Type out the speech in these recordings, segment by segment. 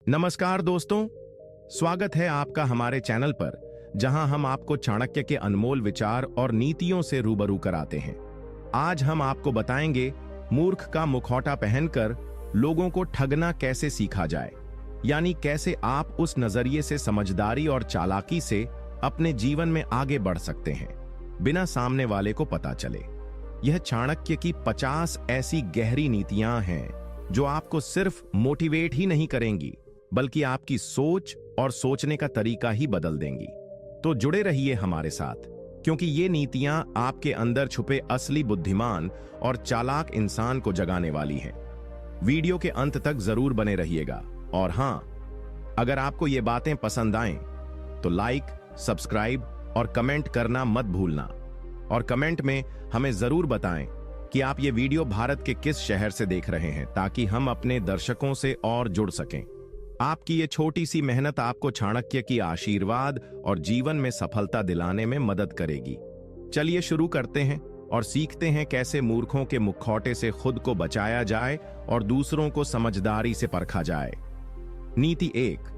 नमस्कार दोस्तों, स्वागत है आपका हमारे चैनल पर, जहां हम आपको चाणक्य के अनमोल विचार और नीतियों से रूबरू कराते हैं। आज हम आपको बताएंगे मूर्ख का मुखौटा पहनकर लोगों को ठगना कैसे सीखा जाए, यानी कैसे आप उस नजरिए से समझदारी और चालाकी से अपने जीवन में आगे बढ़ सकते हैं बिना सामने वाले को पता चले। यह चाणक्य की 50 ऐसी गहरी नीतियां हैं जो आपको सिर्फ मोटिवेट ही नहीं करेंगी बल्कि आपकी सोच और सोचने का तरीका ही बदल देंगी। तो जुड़े रहिए हमारे साथ, क्योंकि ये नीतियां आपके अंदर छुपे असली बुद्धिमान और चालाक इंसान को जगाने वाली हैं। वीडियो के अंत तक जरूर बने रहिएगा। और हां, अगर आपको ये बातें पसंद आएं तो लाइक, सब्सक्राइब और कमेंट करना मत भूलना। और कमेंट में हमें जरूर बताएं कि आप ये वीडियो भारत के किस शहर से देख रहे हैं, ताकि हम अपने दर्शकों से और जुड़ सकें। आपकी ये छोटी सी मेहनत आपको चाणक्य की आशीर्वाद और जीवन में सफलता दिलाने में मदद करेगी। चलिए शुरू करते हैं और सीखते हैं कैसे मूर्खों के मुखौटे से खुद को बचाया जाए और दूसरों को समझदारी से परखा जाए। नीति 1।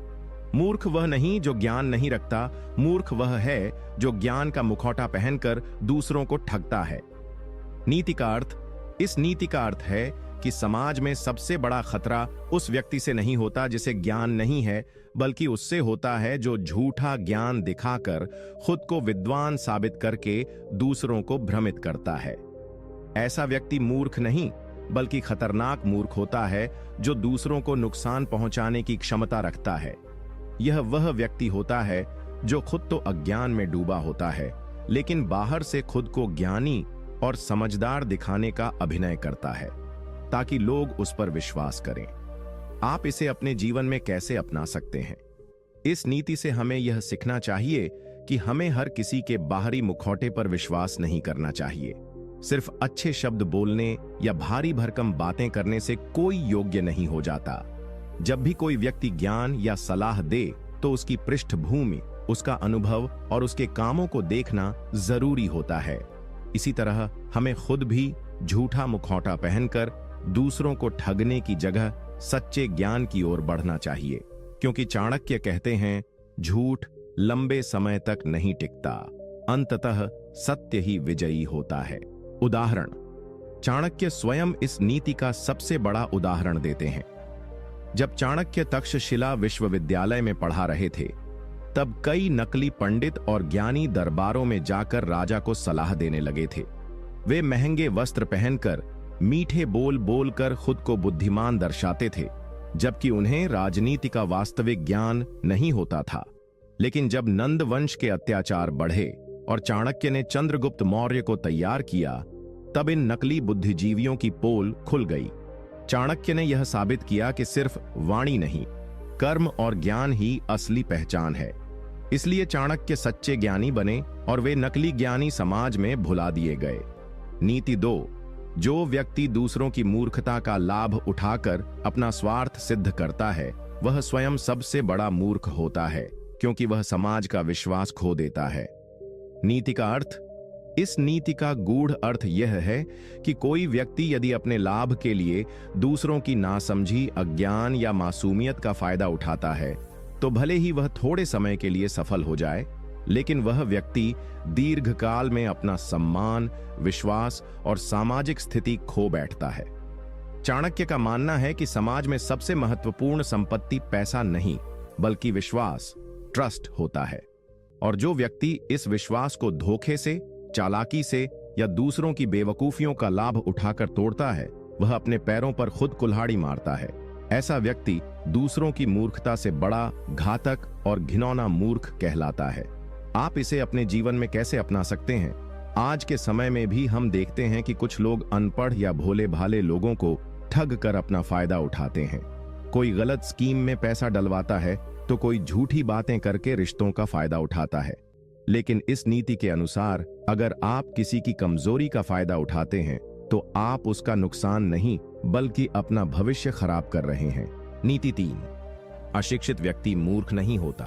मूर्ख वह नहीं जो ज्ञान नहीं रखता, मूर्ख वह है जो ज्ञान का मुखौटा पहनकर दूसरों को ठगता है। नीति का अर्थ, इस नीति का अर्थ है कि समाज में सबसे बड़ा खतरा उस व्यक्ति से नहीं होता जिसे ज्ञान नहीं है, बल्कि उससे होता है जो झूठा ज्ञान दिखाकर खुद को विद्वान साबित करके दूसरों को भ्रमित करता है। ऐसा व्यक्ति मूर्ख नहीं बल्कि खतरनाक मूर्ख होता है जो दूसरों को नुकसान पहुंचाने की क्षमता रखता है। यह वह व्यक्ति होता है जो खुद तो अज्ञान में डूबा होता है, लेकिन बाहर से खुद को ज्ञानी और समझदार दिखाने का अभिनय करता है ताकि लोग उस पर विश्वास करें। आप इसे अपने जीवन में कैसे अपना सकते हैं? इस नीति से हमें यह सीखना चाहिए कि हमें हर किसी के बाहरी मुखौटे पर विश्वास नहीं करना चाहिए। सिर्फ अच्छे शब्द बोलने या भारी भरकम बातें करने से कोई योग्य नहीं हो जाता। जब भी कोई व्यक्ति ज्ञान या सलाह दे तो उसकी पृष्ठभूमि, उसका अनुभव और उसके कामों को देखना जरूरी होता है। इसी तरह हमें खुद भी झूठा मुखौटा पहनकर दूसरों को ठगने की जगह सच्चे ज्ञान की ओर बढ़ना चाहिए, क्योंकि चाणक्य कहते हैं, झूठ लंबे समय तक नहीं टिकता, अंततः सत्य ही विजयी होता है। उदाहरण, चाणक्य स्वयं इस नीति का सबसे बड़ा उदाहरण देते हैं। जब चाणक्य तक्षशिला विश्वविद्यालय में पढ़ा रहे थे, तब कई नकली पंडित और ज्ञानी दरबारों में जाकर राजा को सलाह देने लगे थे। वे महंगे वस्त्र पहनकर, मीठे बोल बोलकर खुद को बुद्धिमान दर्शाते थे, जबकि उन्हें राजनीति का वास्तविक ज्ञान नहीं होता था। लेकिन जब नंद वंश के अत्याचार बढ़े और चाणक्य ने चंद्रगुप्त मौर्य को तैयार किया, तब इन नकली बुद्धिजीवियों की पोल खुल गई। चाणक्य ने यह साबित किया कि सिर्फ वाणी नहीं, कर्म और ज्ञान ही असली पहचान है। इसलिए चाणक्य सच्चे ज्ञानी बने और वे नकली ज्ञानी समाज में भुला दिए गए। नीति 2। जो व्यक्ति दूसरों की मूर्खता का लाभ उठाकर अपना स्वार्थ सिद्ध करता है, वह स्वयं सबसे बड़ा मूर्ख होता है, क्योंकि वह समाज का विश्वास खो देता है। नीति का अर्थ, इस नीति का गूढ़ अर्थ यह है कि कोई व्यक्ति यदि अपने लाभ के लिए दूसरों की नासमझी, अज्ञान या मासूमियत का फायदा उठाता है, तो भले ही वह थोड़े समय के लिए सफल हो जाए, लेकिन वह व्यक्ति दीर्घकाल में अपना सम्मान, विश्वास और सामाजिक स्थिति खो बैठता है। चाणक्य का मानना है कि समाज में सबसे महत्वपूर्ण संपत्ति पैसा नहीं बल्कि विश्वास, ट्रस्ट होता है। और जो व्यक्ति इस विश्वास को धोखे से, चालाकी से या दूसरों की बेवकूफियों का लाभ उठाकर तोड़ता है, वह अपने पैरों पर खुद कुल्हाड़ी मारता है। ऐसा व्यक्ति दूसरों की मूर्खता से बड़ा घातक और घिनौना मूर्ख कहलाता है। आप इसे अपने जीवन में कैसे अपना सकते हैं? आज के समय में भी हम देखते हैं कि कुछ लोग अनपढ़ या भोले भाले लोगों को ठग कर अपना फायदा उठाते हैं। कोई गलत स्कीम में पैसा डलवाता है तो कोई झूठी बातें करके रिश्तों का फायदा उठाता है। लेकिन इस नीति के अनुसार अगर आप किसी की कमजोरी का फायदा उठाते हैं तो आप उसका नुकसान नहीं बल्कि अपना भविष्य खराब कर रहे हैं। नीति 3। अशिक्षित व्यक्ति मूर्ख नहीं होता,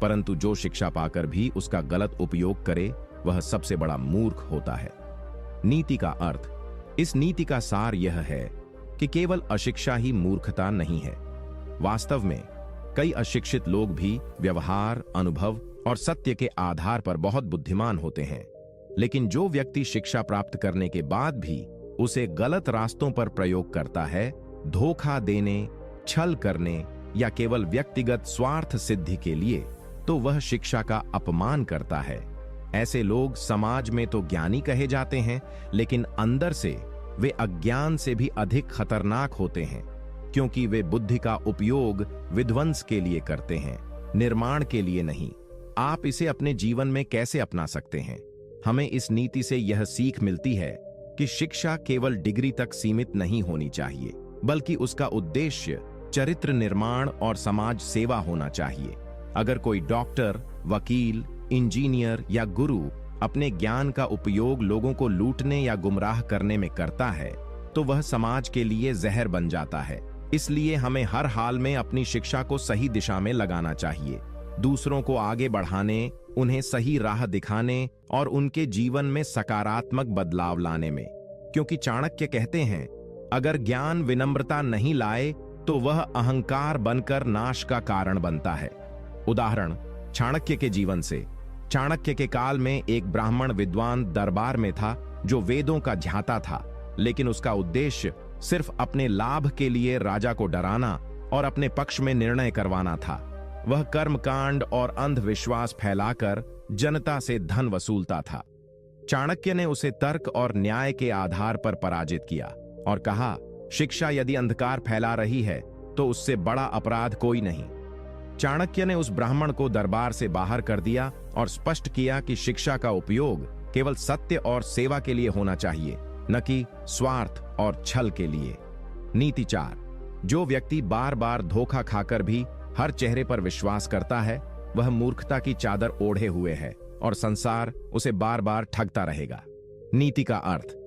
परंतु जो शिक्षा पाकर भी उसका गलत उपयोग करे वह सबसे बड़ा मूर्ख होता है। नीति का अर्थ, इस नीति का सार यह है कि केवल अशिक्षा ही मूर्खता नहीं है। वास्तव में कई अशिक्षित लोग भी व्यवहार, अनुभव और सत्य के आधार पर बहुत बुद्धिमान होते हैं, लेकिन जो व्यक्ति शिक्षा प्राप्त करने के बाद भी उसे गलत रास्तों पर प्रयोग करता है, धोखा देने, छल करने या केवल व्यक्तिगत स्वार्थ सिद्धि के लिए, तो वह शिक्षा का अपमान करता है। ऐसे लोग समाज में तो ज्ञानी कहे जाते हैं, लेकिन अंदर से वे अज्ञान से भी अधिक खतरनाक होते हैं, क्योंकि वे बुद्धि का उपयोग विध्वंस के लिए करते हैं, निर्माण के लिए नहीं। आप इसे अपने जीवन में कैसे अपना सकते हैं? हमें इस नीति से यह सीख मिलती है कि शिक्षा केवल डिग्री तक सीमित नहीं होनी चाहिए, बल्कि उसका उद्देश्य चरित्र निर्माण और समाज सेवा होना चाहिए। अगर कोई डॉक्टर, वकील, इंजीनियर या गुरु अपने ज्ञान का उपयोग लोगों को लूटने या गुमराह करने में करता है, तो वह समाज के लिए जहर बन जाता है। इसलिए हमें हर हाल में अपनी शिक्षा को सही दिशा में लगाना चाहिए, दूसरों को आगे बढ़ाने, उन्हें सही राह दिखाने और उनके जीवन में सकारात्मक बदलाव लाने में। क्योंकि चाणक्य कहते हैं, अगर ज्ञान विनम्रता नहीं लाए तो वह अहंकार बनकर नाश का कारण बनता है। उदाहरण चाणक्य के जीवन से। चाणक्य के काल में एक ब्राह्मण विद्वान दरबार में था जो वेदों का झाता था, लेकिन उसका उद्देश्य सिर्फ अपने लाभ के लिए राजा को डराना और अपने पक्ष में निर्णय करवाना था। वह कर्मकांड और अंधविश्वास फैलाकर जनता से धन वसूलता था। चाणक्य ने उसे तर्क और न्याय के आधार पर पराजित किया और कहा, शिक्षा यदि अंधकार फैला रही है तो उससे बड़ा अपराध कोई नहीं। चाणक्य ने उस ब्राह्मण को दरबार से बाहर कर दिया और स्पष्ट किया कि शिक्षा का उपयोग केवल सत्य और सेवा के लिए होना चाहिए, न कि स्वार्थ और छल के लिए। नीति 4। जो व्यक्ति बार बार धोखा खाकर भी हर चेहरे पर विश्वास करता है, वह मूर्खता की चादर ओढ़े हुए है और संसार उसे बार बार ठगता रहेगा। नीति का अर्थ।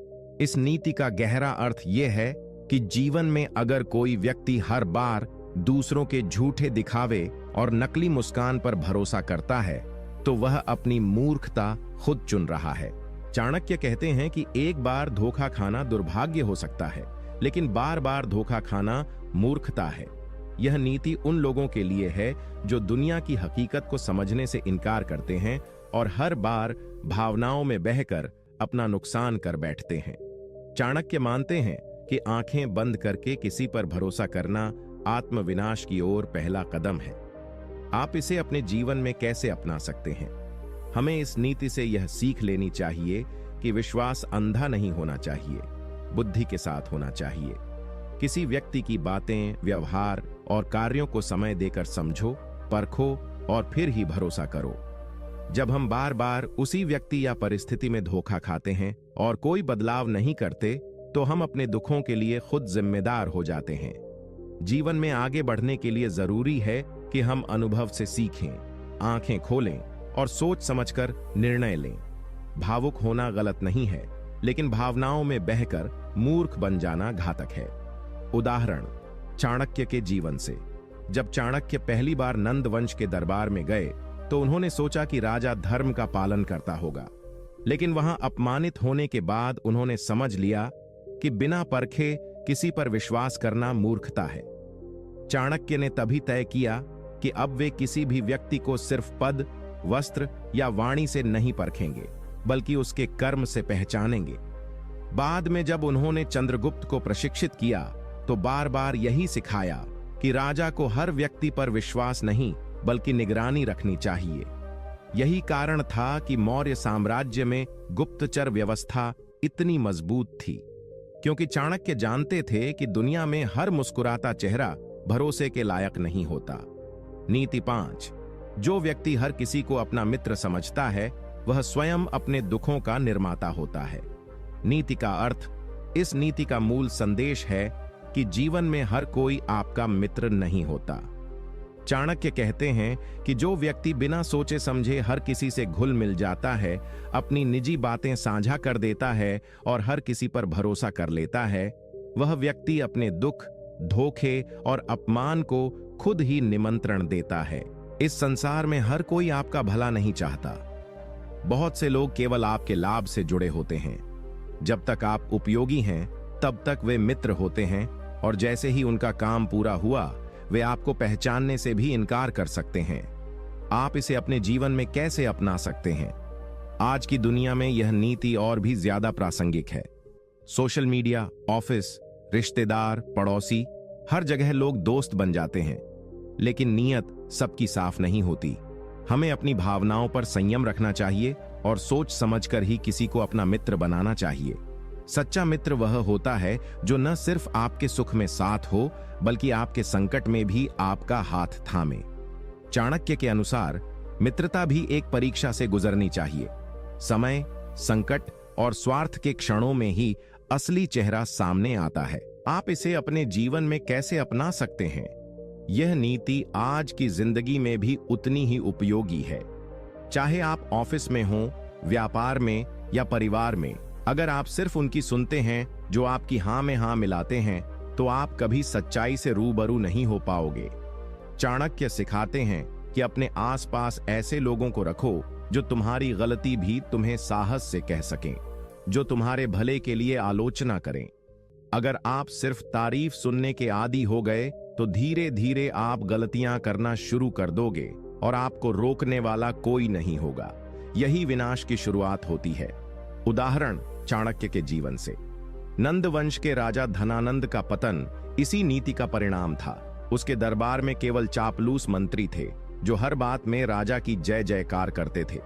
इस नीति का गहरा अर्थ यह है कि जीवन में अगर कोई व्यक्ति हर बार दूसरों के झूठे दिखावे और नकली मुस्कान पर भरोसा करता है, तो वह अपनी मूर्खता खुद चुन रहा है। चाणक्य कहते हैं कि एक बार धोखा खाना दुर्भाग्य हो सकता है, लेकिन बार बार धोखा खाना मूर्खता है। यह नीति उन लोगों के लिए है जो दुनिया की हकीकत को समझने से इनकार करते हैं और हर बार भावनाओं में बहकर अपना नुकसान कर बैठते हैं। चाणक्य मानते हैं कि आंखें बंद करके किसी पर भरोसा करना आत्मविनाश की ओर पहला कदम है। आप इसे अपने जीवन में कैसे अपना सकते हैं? हमें इस नीति से यह सीख लेनी चाहिए कि विश्वास अंधा नहीं होना चाहिए, बुद्धि के साथ होना चाहिए। किसी व्यक्ति की बातें, व्यवहार और कार्यों को समय देकर समझो, परखो और फिर ही भरोसा करो। जब हम बार बार उसी व्यक्ति या परिस्थिति में धोखा खाते हैं और कोई बदलाव नहीं करते, तो हम अपने दुखों के लिए खुद जिम्मेदार हो जाते हैं। जीवन में आगे बढ़ने के लिए जरूरी है कि हम अनुभव से सीखें, आंखें खोलें और सोच समझकर निर्णय लें। भावुक होना गलत नहीं है, लेकिन भावनाओं में बहकर मूर्ख बन जाना घातक है। उदाहरण चाणक्य के जीवन से। जब चाणक्य पहली बार नंद वंश के दरबार में गए, तो उन्होंने सोचा कि राजा धर्म का पालन करता होगा, लेकिन वहां अपमानित होने के बाद उन्होंने समझ लिया कि बिना परखे किसी पर विश्वास करना मूर्खता है। चाणक्य ने तभी तय किया कि अब वे किसी भी व्यक्ति को सिर्फ पद, वस्त्र या वाणी से नहीं परखेंगे, बल्कि उसके कर्म से पहचानेंगे। बाद में जब उन्होंने चंद्रगुप्त को प्रशिक्षित किया, तो बार बार यही सिखाया कि राजा को हर व्यक्ति पर विश्वास नहीं, बल्कि निगरानी रखनी चाहिए। यही कारण था कि मौर्य साम्राज्य में गुप्तचर व्यवस्था इतनी मजबूत थी, क्योंकि चाणक्य जानते थे कि दुनिया में हर मुस्कुराता चेहरा भरोसे के लायक नहीं होता। नीति 5। जो व्यक्ति हर किसी को अपना मित्र समझता है, वह स्वयं अपने दुखों का निर्माता होता है। नीति का अर्थ। इस नीति का मूल संदेश है कि जीवन में हर कोई आपका मित्र नहीं होता। चाणक्य कहते हैं कि जो व्यक्ति बिना सोचे समझे हर किसी से घुल मिल जाता है, अपनी निजी बातें साझा कर देता है और हर किसी पर भरोसा कर लेता है, वह व्यक्ति अपने दुख, धोखे और अपमान को खुद ही निमंत्रण देता है। इस संसार में हर कोई आपका भला नहीं चाहता। बहुत से लोग केवल आपके लाभ से जुड़े होते हैं। जब तक आप उपयोगी हैं, तब तक वे मित्र होते हैं, और जैसे ही उनका काम पूरा हुआ, वे आपको पहचानने से भी इनकार कर सकते हैं। आप इसे अपने जीवन में कैसे अपना सकते हैं? आज की दुनिया में यह नीति और भी ज्यादा प्रासंगिक है। सोशल मीडिया, ऑफिस, रिश्तेदार, पड़ोसी, हर जगह लोग दोस्त बन जाते हैं, लेकिन नीयत सबकी साफ नहीं होती। हमें अपनी भावनाओं पर संयम रखना चाहिए और सोच समझकर ही किसी को अपना मित्र बनाना चाहिए। सच्चा मित्र वह होता है जो न सिर्फ आपके सुख में साथ हो, बल्कि आपके संकट में भी आपका हाथ थामे। चाणक्य के अनुसार मित्रता भी एक परीक्षा से गुजरनी चाहिए। समय, संकट और स्वार्थ के क्षणों में ही असली चेहरा सामने आता है। आप इसे अपने जीवन में कैसे अपना सकते हैं? यह नीति आज की जिंदगी में भी उतनी ही उपयोगी है। चाहे आप ऑफिस में हों, व्यापार में या परिवार में, अगर आप सिर्फ उनकी सुनते हैं जो आपकी हाँ में हाँ मिलाते हैं, तो आप कभी सच्चाई से रूबरू नहीं हो पाओगे। चाणक्य सिखाते हैं कि अपने आसपास ऐसे लोगों को रखो जो तुम्हारी गलती भी तुम्हें साहस से कह सकें, जो तुम्हारे भले के लिए आलोचना करें। अगर आप सिर्फ तारीफ सुनने के आदी हो गए, तो धीरे धीरे आप गलतियां करना शुरू कर दोगे और आपको रोकने वाला कोई नहीं होगा। यही विनाश की शुरुआत होती है। उदाहरण चाणक्य के जीवन से। नंद वंश के राजा धनानंद का पतन इसी नीति का परिणाम था। उसके दरबार में केवल चापलूस मंत्री थे जो हर बात में राजा की जय जयकार करते थे।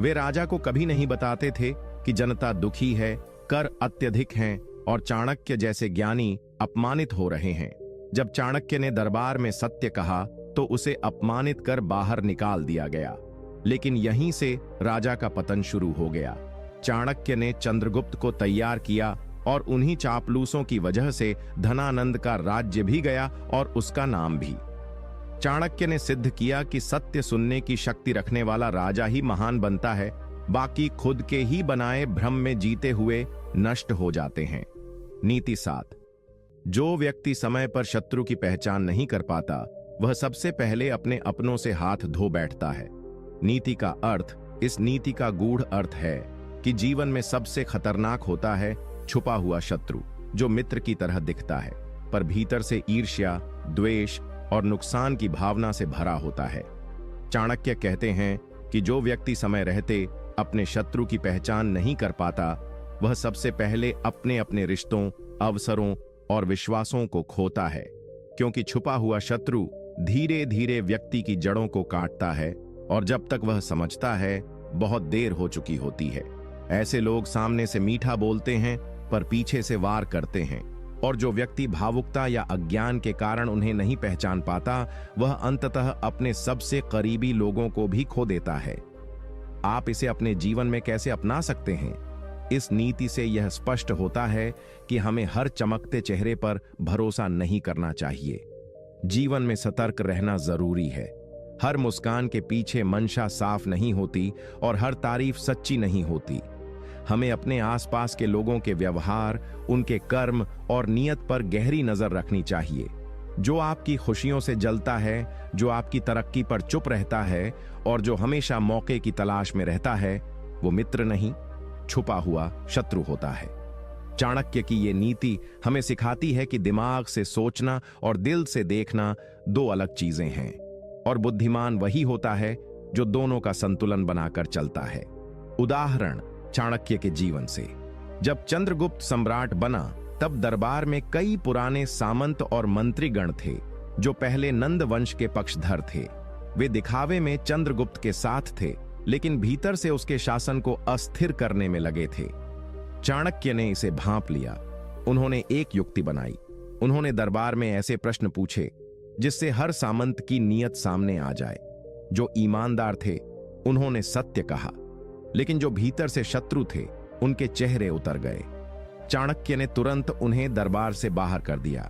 वे राजा को कभी नहीं बताते थे कि जनता दुखी है, कर अत्यधिक हैं और चाणक्य जैसे ज्ञानी अपमानित हो रहे हैं। जब चाणक्य ने दरबार में सत्य कहा तो उसे अपमानित कर बाहर निकाल दिया गया। लेकिन यहीं से राजा का पतन शुरू हो गया। चाणक्य ने चंद्रगुप्त को तैयार किया और उन्हीं चापलूसों की वजह से धनानंद का राज्य भी गया और उसका नाम भी। चाणक्य ने सिद्ध किया कि सत्य सुनने की शक्ति रखने वाला राजा ही महान बनता है, बाकी खुद के ही बनाए भ्रम में जीते हुए नष्ट हो जाते हैं। नीति 7। जो व्यक्ति समय पर शत्रु की पहचान नहीं कर पाता, वह सबसे पहले अपने अपनों से हाथ धो बैठता है। नीति का अर्थ, इस नीति का गूढ़ अर्थ है कि जीवन में सबसे खतरनाक होता है छुपा हुआ शत्रु, जो मित्र की तरह दिखता है पर भीतर से ईर्ष्या, द्वेष और नुकसान की भावना से भरा होता है। चाणक्य कहते हैं कि जो व्यक्ति समय रहते अपने शत्रु की पहचान नहीं कर पाता, वह सबसे पहले अपने अपने रिश्तों, अवसरों और विश्वासों को खोता है, क्योंकि छुपा हुआ शत्रु धीरे धीरे व्यक्ति की जड़ों को काटता है और जब तक वह समझता है बहुत देर हो चुकी होती है। ऐसे लोग सामने से मीठा बोलते हैं पर पीछे से वार करते हैं, और जो व्यक्ति भावुकता या अज्ञान के कारण उन्हें नहीं पहचान पाता, वह अंततः अपने सबसे करीबी लोगों को भी खो देता है। आप इसे अपने जीवन में कैसे अपना सकते हैं? इस नीति से यह स्पष्ट होता है कि हमें हर चमकते चेहरे पर भरोसा नहीं करना चाहिए। जीवन में सतर्क रहना जरूरी है। हर मुस्कान के पीछे मंशा साफ नहीं होती और हर तारीफ सच्ची नहीं होती। हमें अपने आसपास के लोगों के व्यवहार, उनके कर्म और नियत पर गहरी नजर रखनी चाहिए। जो आपकी खुशियों से जलता है, जो आपकी तरक्की पर चुप रहता है और जो हमेशा मौके की तलाश में रहता है, वो मित्र नहीं, छुपा हुआ शत्रु होता है। चाणक्य की ये नीति हमें सिखाती है कि दिमाग से सोचना और दिल से देखना दो अलग चीजें हैं, और बुद्धिमान वही होता है जो दोनों का संतुलन बनाकर चलता है। उदाहरण चाणक्य के जीवन से। जब चंद्रगुप्त सम्राट बना, तब दरबार में कई पुराने सामंत और मंत्रीगण थे जो पहले नंद वंश के पक्षधर थे। वे दिखावे में चंद्रगुप्त के साथ थे, लेकिन भीतर से उसके शासन को अस्थिर करने में लगे थे। चाणक्य ने इसे भांप लिया। उन्होंने एक युक्ति बनाई। उन्होंने दरबार में ऐसे प्रश्न पूछे जिससे हर सामंत की नीयत सामने आ जाए। जो ईमानदार थे उन्होंने सत्य कहा, लेकिन जो भीतर से शत्रु थे उनके चेहरे उतर गए। चाणक्य ने तुरंत उन्हें दरबार से बाहर कर दिया।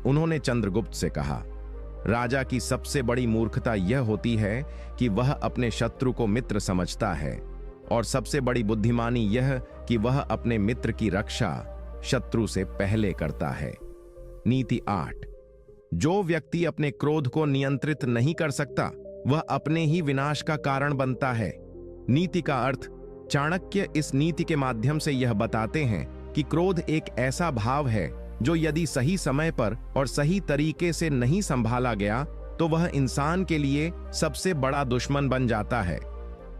उन्होंने चंद्रगुप्त से कहा, राजा की सबसे बड़ी मूर्खता यह होती है कि वह अपने शत्रु को मित्र समझता है, और सबसे बड़ी बुद्धिमानी यह कि वह अपने मित्र की रक्षा शत्रु से पहले करता है। नीति 8। जो व्यक्ति अपने क्रोध को नियंत्रित नहीं कर सकता, वह अपने ही विनाश का कारण बनता है। नीति का अर्थ, चाणक्य इस नीति के माध्यम से यह बताते हैं कि क्रोध एक ऐसा भाव है जो यदि सही समय पर और सही तरीके से नहीं संभाला गया तो वह इंसान के लिए सबसे बड़ा दुश्मन बन जाता है।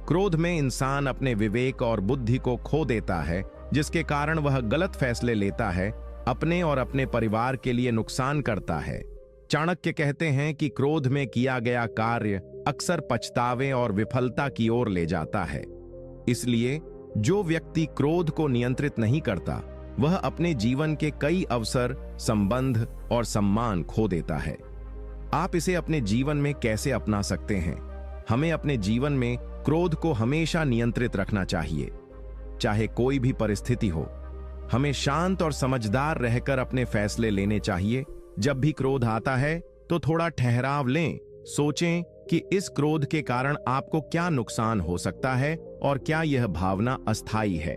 क्रोध में इंसान अपने विवेक और बुद्धि को खो देता है, जिसके कारण वह गलत फैसले लेता है, अपने और अपने परिवार के लिए नुकसान करता है। चाणक्य कहते हैं कि क्रोध में किया गया कार्य अक्सर पछतावे और विफलता की ओर ले जाता है। इसलिए जो व्यक्ति क्रोध को नियंत्रित नहीं करता, वह अपने जीवन के कई अवसर, संबंध और सम्मान खो देता है। आप इसे अपने जीवन में कैसे अपना सकते हैं? हमें अपने जीवन में क्रोध को हमेशा नियंत्रित रखना चाहिए, चाहे कोई भी परिस्थिति हो। हमें शांत और समझदार रहकर अपने फैसले लेने चाहिए। जब भी क्रोध आता है तो थोड़ा ठहराव लें, सोचें कि इस क्रोध के कारण आपको क्या नुकसान हो सकता है और क्या यह भावना अस्थायी है।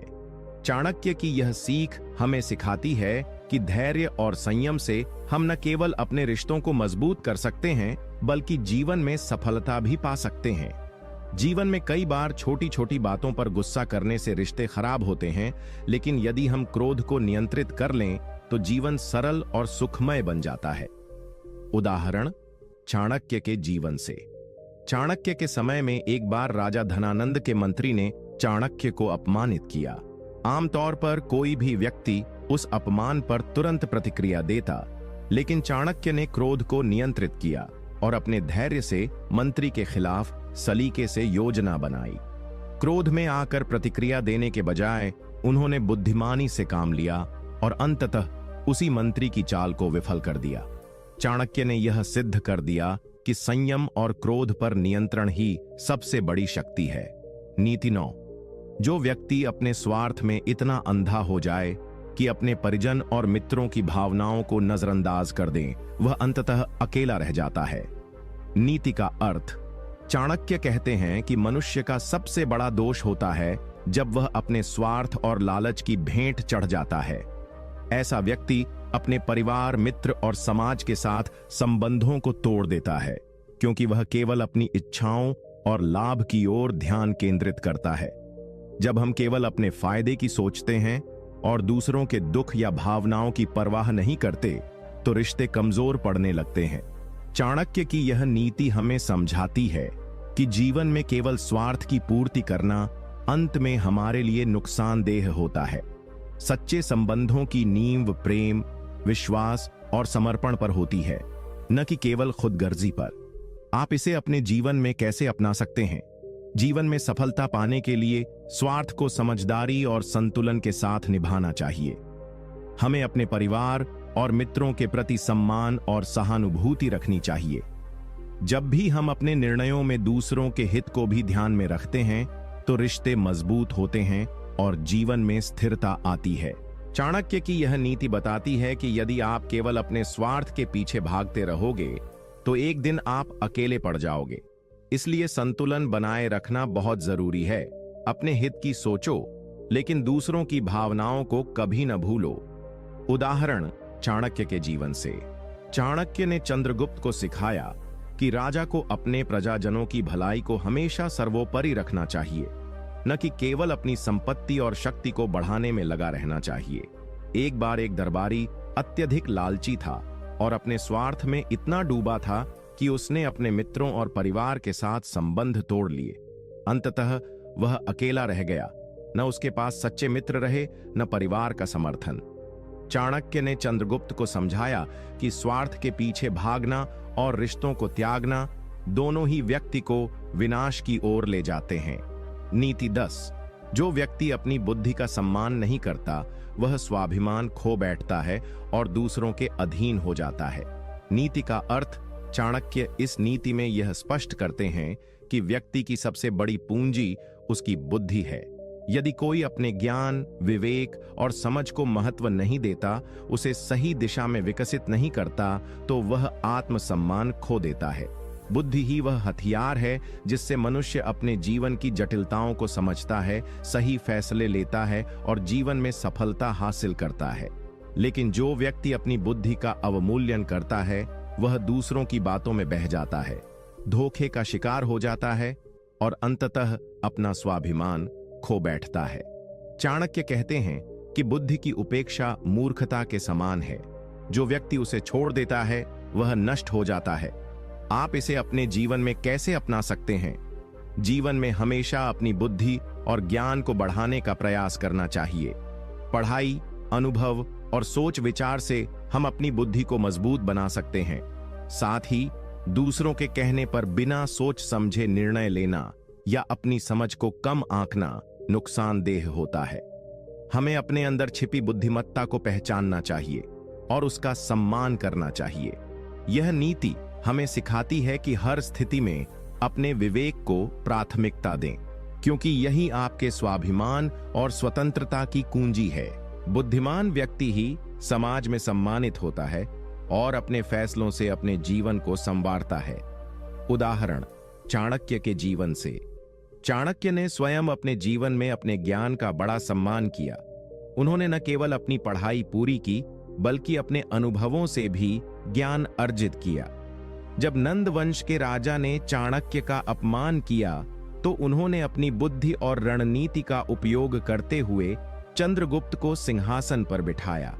चाणक्य की यह सीख हमें सिखाती है कि धैर्य और संयम से हम न केवल अपने रिश्तों को मजबूत कर सकते हैं, बल्कि जीवन में सफलता भी पा सकते हैं। जीवन में कई बार छोटी छोटी बातों पर गुस्सा करने से रिश्ते खराब होते हैं, लेकिन यदि हम क्रोध को नियंत्रित कर लें तो जीवन सरल और सुखमय बन जाता है। उदाहरण चाणक्य के जीवन से। चाणक्य के समय में एक बार राजा धनानंद के मंत्री ने चाणक्य को अपमानित किया। आमतौर पर कोई भी व्यक्ति उस अपमान पर तुरंत प्रतिक्रिया देता, लेकिन चाणक्य ने क्रोध को नियंत्रित किया और अपने धैर्य से मंत्री के खिलाफ सलीके से योजना बनाई। क्रोध में आकर प्रतिक्रिया देने के बजाय उन्होंने बुद्धिमानी से काम लिया और अंततः उसी मंत्री की चाल को विफल कर दिया। चाणक्य ने यह सिद्ध कर दिया कि संयम और क्रोध पर नियंत्रण ही सबसे बड़ी शक्ति है। नीति 9। जो व्यक्ति अपने स्वार्थ में इतना अंधा हो जाए कि अपने परिजन और मित्रों की भावनाओं को नजरअंदाज कर दे, वह अंततः अकेला रह जाता है। नीति का अर्थ। चाणक्य कहते हैं कि मनुष्य का सबसे बड़ा दोष होता है जब वह अपने स्वार्थ और लालच की भेंट चढ़ जाता है। ऐसा व्यक्ति अपने परिवार, मित्र और समाज के साथ संबंधों को तोड़ देता है, क्योंकि वह केवल अपनी इच्छाओं और लाभ की ओर ध्यान केंद्रित करता है। जब हम केवल अपने फायदे की सोचते हैं और दूसरों के दुख या भावनाओं की परवाह नहीं करते, तो रिश्ते कमजोर पड़ने लगते हैं। चाणक्य की यह नीति हमें समझाती है कि जीवन में केवल स्वार्थ की पूर्ति करना अंत में हमारे लिए नुकसानदेह होता है। सच्चे संबंधों की नींव प्रेम, विश्वास और समर्पण पर होती है, न कि केवल खुदगर्जी पर। आप इसे अपने जीवन में कैसे अपना सकते हैं? जीवन में सफलता पाने के लिए स्वार्थ को समझदारी और संतुलन के साथ निभाना चाहिए। हमें अपने परिवार और मित्रों के प्रति सम्मान और सहानुभूति रखनी चाहिए। जब भी हम अपने निर्णयों में दूसरों के हित को भी ध्यान में रखते हैं, तो रिश्ते मजबूत होते हैं और जीवन में स्थिरता आती है। चाणक्य की यह नीति बताती है कि यदि आप केवल अपने स्वार्थ के पीछे भागते रहोगे, तो एक दिन आप अकेले पड़ जाओगे। इसलिए संतुलन बनाए रखना बहुत जरूरी है। अपने हित की सोचो, लेकिन दूसरों की भावनाओं को कभी न भूलो। उदाहरण चाणक्य के जीवन से। चाणक्य ने चंद्रगुप्त को सिखाया कि राजा को अपने प्रजाजनों की भलाई को हमेशा सर्वोपरि रखना चाहिए, न कि केवल अपनी संपत्ति और शक्ति को बढ़ाने में लगा रहना चाहिए। एक बार एक दरबारी अत्यधिक लालची था और अपने स्वार्थ में इतना डूबा था कि उसने अपने मित्रों और परिवार के साथ संबंध तोड़ लिए। अंततः वह अकेला रह गया। न उसके पास सच्चे मित्र रहे, न परिवार का समर्थन। चाणक्य ने चंद्रगुप्त को समझाया कि स्वार्थ के पीछे भागना और रिश्तों को त्यागना दोनों ही व्यक्ति को विनाश की ओर ले जाते हैं। नीति 10। जो व्यक्ति अपनी बुद्धि का सम्मान नहीं करता, वह स्वाभिमान खो बैठता है और दूसरों के अधीन हो जाता है। नीति का अर्थ। चाणक्य इस नीति में यह स्पष्ट करते हैं कि व्यक्ति की सबसे बड़ी पूंजी उसकी बुद्धि है। यदि कोई अपने ज्ञान, विवेक और समझ को महत्व नहीं देता, उसे सही दिशा में विकसित नहीं करता, तो वह आत्मसम्मान खो देता है। बुद्धि ही वह हथियार है जिससे मनुष्य अपने जीवन की जटिलताओं को समझता है, सही फैसले लेता है और जीवन में सफलता हासिल करता है। लेकिन जो व्यक्ति अपनी बुद्धि का अवमूल्यन करता है, वह दूसरों की बातों में बह जाता है, धोखे का शिकार हो जाता है और अंततः अपना स्वाभिमान खो बैठता है। चाणक्य कहते हैं कि बुद्धि की उपेक्षा मूर्खता के समान है। जो व्यक्ति उसे छोड़ देता है वह नष्ट हो जाता है। आप इसे अपने जीवन में कैसे अपना सकते हैं? जीवन में हमेशा अपनी बुद्धि और ज्ञान को बढ़ाने का प्रयास करना चाहिए। पढ़ाई, अनुभव और सोच विचार से हम अपनी बुद्धि को मजबूत बना सकते हैं। साथ ही दूसरों के कहने पर बिना सोच समझे निर्णय लेना या अपनी समझ को कम आंकना नुकसानदेह होता है। हमें अपने अंदर छिपी बुद्धिमत्ता को पहचानना चाहिए और उसका सम्मान करना चाहिए। यह नीति हमें सिखाती है कि हर स्थिति में अपने विवेक को प्राथमिकता दें, क्योंकि यही आपके स्वाभिमान और स्वतंत्रता की कुंजी है। बुद्धिमान व्यक्ति ही समाज में सम्मानित होता है और अपने फैसलों से अपने जीवन को संवारता है। उदाहरण चाणक्य के जीवन से। चाणक्य ने स्वयं अपने जीवन में अपने ज्ञान का बड़ा सम्मान किया। उन्होंने न केवल अपनी पढ़ाई पूरी की, बल्कि अपने अनुभवों से भी ज्ञान अर्जित किया। जब नंद वंश के राजा ने चाणक्य का अपमान किया, तो उन्होंने अपनी बुद्धि और रणनीति का उपयोग करते हुए चंद्रगुप्त को सिंहासन पर बिठाया।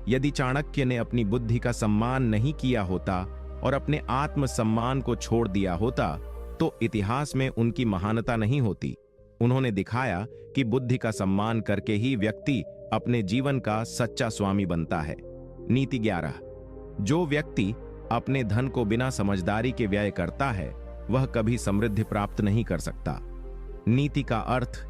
यदि चाणक्य ने अपनी बुद्धि का सम्मान नहीं किया होता और अपने आत्मसम्मान को छोड़ दिया होता, तो इतिहास में उनकी महानता नहीं होती। उन्होंने दिखाया कि बुद्धि का सम्मान करके ही व्यक्ति अपने जीवन का सच्चा स्वामी बनता है। नीति 11। जो व्यक्ति अपने धन को बिना समझदारी के व्यय करता है, वह कभी समृद्धि प्राप्त नहीं कर सकता। नीति का अर्थ।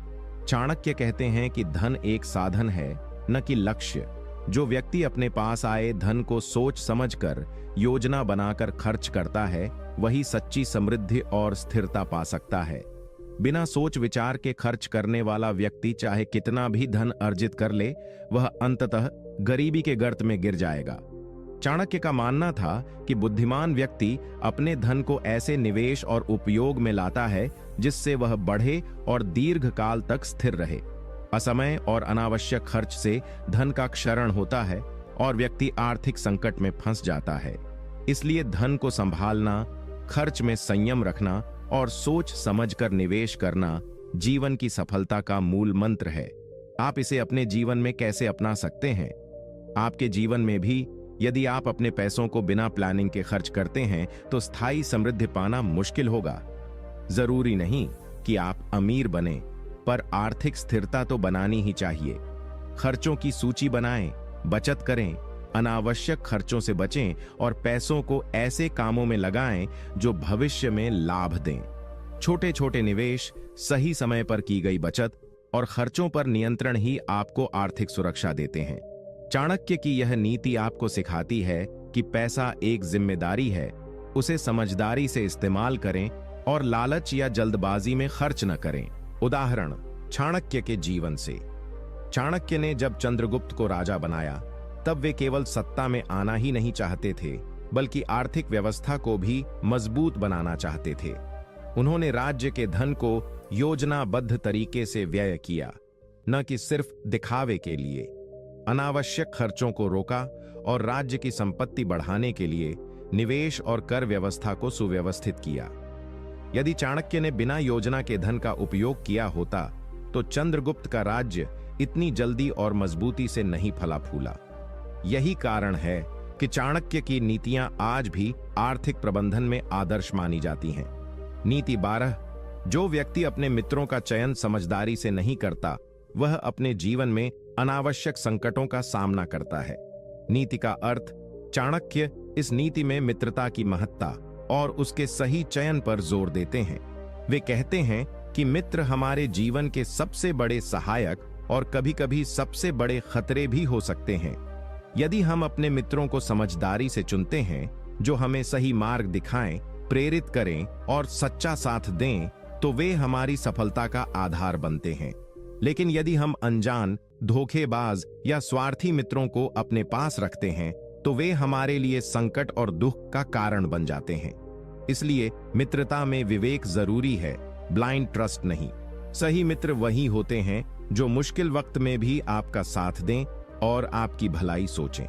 चाणक्य कहते हैं कि धन एक साधन है, न कि लक्ष्य। जो व्यक्ति अपने पास आए धन को सोच समझकर, योजना बनाकर खर्च करता है, वही सच्ची समृद्धि और स्थिरता पा सकता है। बिना सोच विचार के खर्च करने वाला व्यक्ति चाहे कितना भी धन अर्जित कर ले, वह अंततः गरीबी के गर्त में गिर जाएगा। चाणक्य का मानना था कि बुद्धिमान व्यक्ति अपने धन को ऐसे निवेश और उपयोग में लाता है जिससे वह बढ़े और दीर्घ काल तक स्थिर रहे। असमय और अनावश्यक खर्च से धन का क्षरण होता है और व्यक्ति आर्थिक संकट में फंस जाता है। इसलिए धन को संभालना, खर्च में संयम रखना और सोच समझकर निवेश करना जीवन की सफलता का मूल मंत्र है। आप इसे अपने जीवन में कैसे अपना सकते हैं? आपके जीवन में भी यदि आप अपने पैसों को बिना प्लानिंग के खर्च करते हैं, तो स्थायी समृद्धि पाना मुश्किल होगा। जरूरी नहीं कि आप अमीर बने, पर आर्थिक स्थिरता तो बनानी ही चाहिए। खर्चों की सूची बनाएं, बचत करें, अनावश्यक खर्चों से बचें और पैसों को ऐसे कामों में लगाएं जो भविष्य में लाभ दें। छोटे छोटे निवेश, सही समय पर की गई बचत और खर्चों पर नियंत्रण ही आपको आर्थिक सुरक्षा देते हैं। चाणक्य की यह नीति आपको सिखाती है कि पैसा एक जिम्मेदारी है, उसे समझदारी से इस्तेमाल करें और लालच या जल्दबाजी में खर्च न करें। उदाहरण चाणक्य के जीवन से। चाणक्य ने जब चंद्रगुप्त को राजा बनाया, तब वे केवल सत्ता में आना ही नहीं चाहते थे, बल्कि आर्थिक व्यवस्था को भी मजबूत बनाना चाहते थे। उन्होंने राज्य के धन को योजनाबद्ध तरीके से व्यय किया, न कि सिर्फ दिखावे के लिए। अनावश्यक खर्चों को रोका और राज्य की संपत्ति बढ़ाने के लिए निवेश और कर व्यवस्था को सुव्यवस्थित किया। यदि चाणक्य ने बिना योजना के धन का उपयोग किया होता, तो चंद्रगुप्त का राज्य इतनी जल्दी और मजबूती से नहीं फला फूला। यही कारण है कि चाणक्य की नीतियां आज भी आर्थिक प्रबंधन में आदर्श मानी जाती हैं। नीति 12। जो व्यक्ति अपने मित्रों का चयन समझदारी से नहीं करता, वह अपने जीवन में अनावश्यक संकटों का सामना करता है। नीति का अर्थ। चाणक्य इस नीति में मित्रता की महत्ता और उसके सही चयन पर जोर देते हैं। वे कहते हैं कि मित्र हमारे जीवन के सबसे बड़े सहायक और कभी-कभी सबसे बड़े खतरे भी हो सकते हैं। यदि हम अपने मित्रों को समझदारी से चुनते हैं, जो हमें सही मार्ग दिखाएं, प्रेरित करें और सच्चा साथ दें, तो वे हमारी सफलता का आधार बनते हैं। लेकिन यदि हम अनजान, धोखेबाज या स्वार्थी मित्रों को अपने पास रखते हैं, तो वे हमारे लिए संकट और दुख का कारण बन जाते हैं। इसलिए मित्रता में विवेक जरूरी है, ब्लाइंड ट्रस्ट नहीं। सही मित्र वही होते हैं जो मुश्किल वक्त में भी आपका साथ दें और आपकी भलाई सोचें।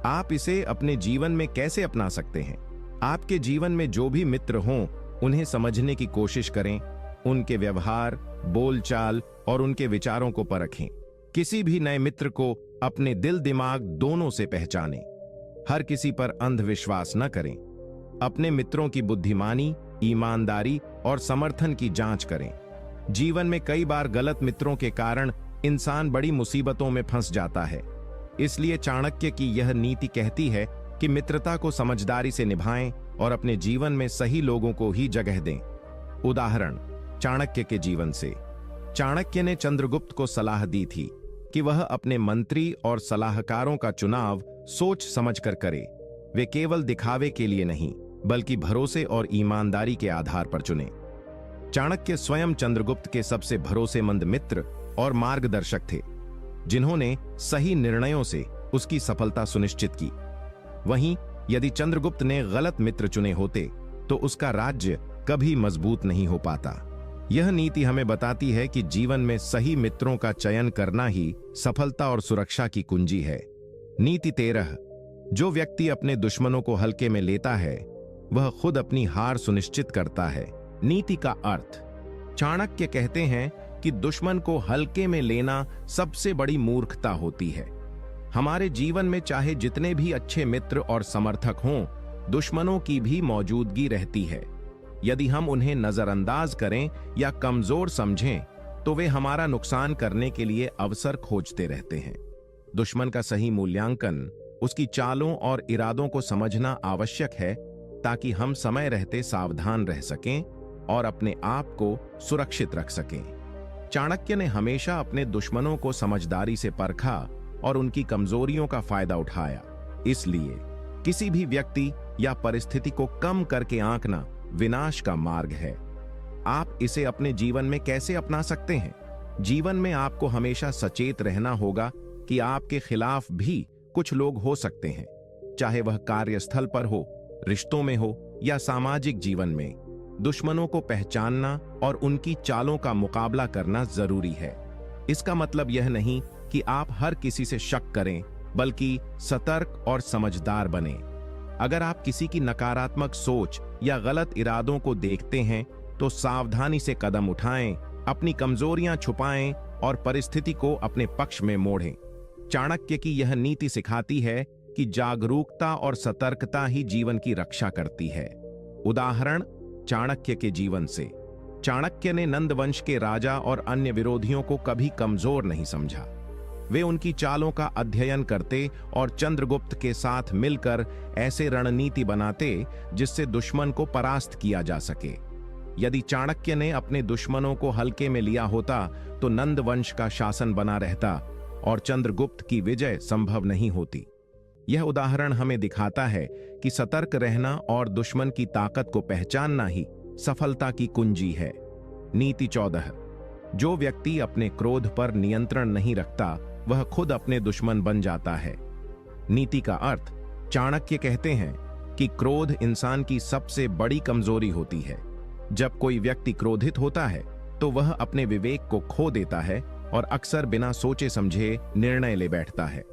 आप इसे अपने जीवन में कैसे अपना सकते हैं? आपके जीवन में जो भी मित्र हों, उन्हें समझने की कोशिश करें, उनके व्यवहार, बोलचाल और उनके विचारों को परखें। किसी भी नए मित्र को अपने दिल दिमाग दोनों से पहचानें। हर किसी पर अंधविश्वास न करें। अपने मित्रों की बुद्धिमानी, ईमानदारी और समर्थन की जांच करें। जीवन में कई बार गलत मित्रों के कारण इंसान बड़ी मुसीबतों में फंस जाता है। इसलिए चाणक्य की यह नीति कहती है कि मित्रता को समझदारी से निभाएं और अपने जीवन में सही लोगों को ही जगह दें। उदाहरण चाणक्य के जीवन से। चाणक्य ने चंद्रगुप्त को सलाह दी थी कि वह अपने मंत्री और सलाहकारों का चुनाव सोच समझकर करे। वे केवल दिखावे के लिए नहीं, बल्कि भरोसे और ईमानदारी के आधार पर चुने। चाणक्य स्वयं चंद्रगुप्त के सबसे भरोसेमंद मित्र और मार्गदर्शक थे, जिन्होंने सही निर्णयों से उसकी सफलता सुनिश्चित की। वहीं यदि चंद्रगुप्त ने गलत मित्र चुने होते तो उसका राज्य कभी मजबूत नहीं हो पाता। यह नीति हमें बताती है कि जीवन में सही मित्रों का चयन करना ही सफलता और सुरक्षा की कुंजी है। नीति 13। जो व्यक्ति अपने दुश्मनों को हल्के में लेता है वह खुद अपनी हार सुनिश्चित करता है। नीति का अर्थ। चाणक्य कहते हैं कि दुश्मन को हल्के में लेना सबसे बड़ी मूर्खता होती है। हमारे जीवन में चाहे जितने भी अच्छे मित्र और समर्थक हों, दुश्मनों की भी मौजूदगी रहती है। यदि हम उन्हें नजरअंदाज करें या कमजोर समझें तो वे हमारा नुकसान करने के लिए अवसर खोजते रहते हैं। दुश्मन का सही मूल्यांकन, उसकी चालों और इरादों को समझना आवश्यक है, ताकि हम समय रहते सावधान रह सकें और अपने आप को सुरक्षित रख सकें। चाणक्य ने हमेशा अपने दुश्मनों को समझदारी से परखा और उनकी कमजोरियों का फायदा उठाया। इसलिए किसी भी व्यक्ति या परिस्थिति को कम करके आंकना विनाश का मार्ग है। आप इसे अपने जीवन में कैसे अपना सकते हैं? जीवन में आपको हमेशा सचेत रहना होगा कि आपके खिलाफ भी कुछ लोग हो सकते हैं, चाहे वह कार्यस्थल पर हो, रिश्तों में हो या सामाजिक जीवन में। दुश्मनों को पहचानना और उनकी चालों का मुकाबला करना जरूरी है। इसका मतलब यह नहीं कि आप हर किसी से शक करें, बल्कि सतर्क और समझदार बनें। अगर आप किसी की नकारात्मक सोच या गलत इरादों को देखते हैं तो सावधानी से कदम उठाएं, अपनी कमजोरियां छुपाएं और परिस्थिति को अपने पक्ष में मोड़ें। चाणक्य की यह नीति सिखाती है कि जागरूकता और सतर्कता ही जीवन की रक्षा करती है। उदाहरण चाणक्य के जीवन से। चाणक्य ने नंद वंश के राजा और अन्य विरोधियों को कभी कमजोर नहीं समझा। वे उनकी चालों का अध्ययन करते और चंद्रगुप्त के साथ मिलकर ऐसे रणनीति बनाते जिससे दुश्मन को परास्त किया जा सके। यदि चाणक्य ने अपने दुश्मनों को हल्के में लिया होता तो नंद वंश का शासन बना रहता और चंद्रगुप्त की विजय संभव नहीं होती। यह उदाहरण हमें दिखाता है कि सतर्क रहना और दुश्मन की ताकत को पहचानना ही सफलता की कुंजी है। नीति 14। जो व्यक्ति अपने क्रोध पर नियंत्रण नहीं रखता वह खुद अपने दुश्मन बन जाता है। नीति का अर्थ। चाणक्य कहते हैं कि क्रोध इंसान की सबसे बड़ी कमजोरी होती है। जब कोई व्यक्ति क्रोधित होता है तो वह अपने विवेक को खो देता है और अक्सर बिना सोचे समझे निर्णय ले बैठता है।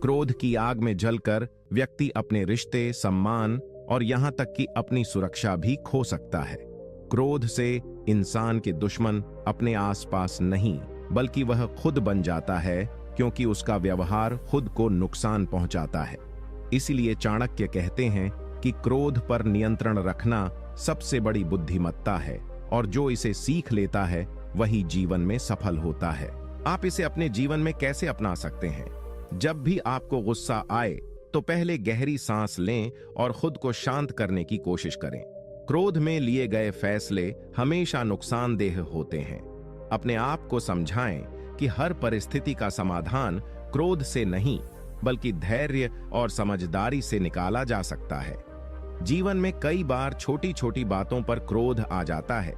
क्रोध की आग में जलकर व्यक्ति अपने रिश्ते, सम्मान और यहां तक कि अपनी सुरक्षा भी खो सकता है। क्रोध से इंसान के दुश्मन अपने आसपास नहीं, बल्कि वह खुद बन जाता है, क्योंकि उसका व्यवहार खुद को नुकसान पहुंचाता है। इसलिए चाणक्य कहते हैं कि क्रोध पर नियंत्रण रखना सबसे बड़ी बुद्धिमत्ता है और जो इसे सीख लेता है वही जीवन में सफल होता है। आप इसे अपने जीवन में कैसे अपना सकते हैं? जब भी आपको गुस्सा आए तो पहले गहरी सांस लें और खुद को शांत करने की कोशिश करें। क्रोध में लिए गए फैसले हमेशा नुकसानदेह होते हैं। अपने आप को समझाएं कि हर परिस्थिति का समाधान क्रोध से नहीं, बल्कि धैर्य और समझदारी से निकाला जा सकता है। जीवन में कई बार छोटी छोटी बातों पर क्रोध आ जाता है,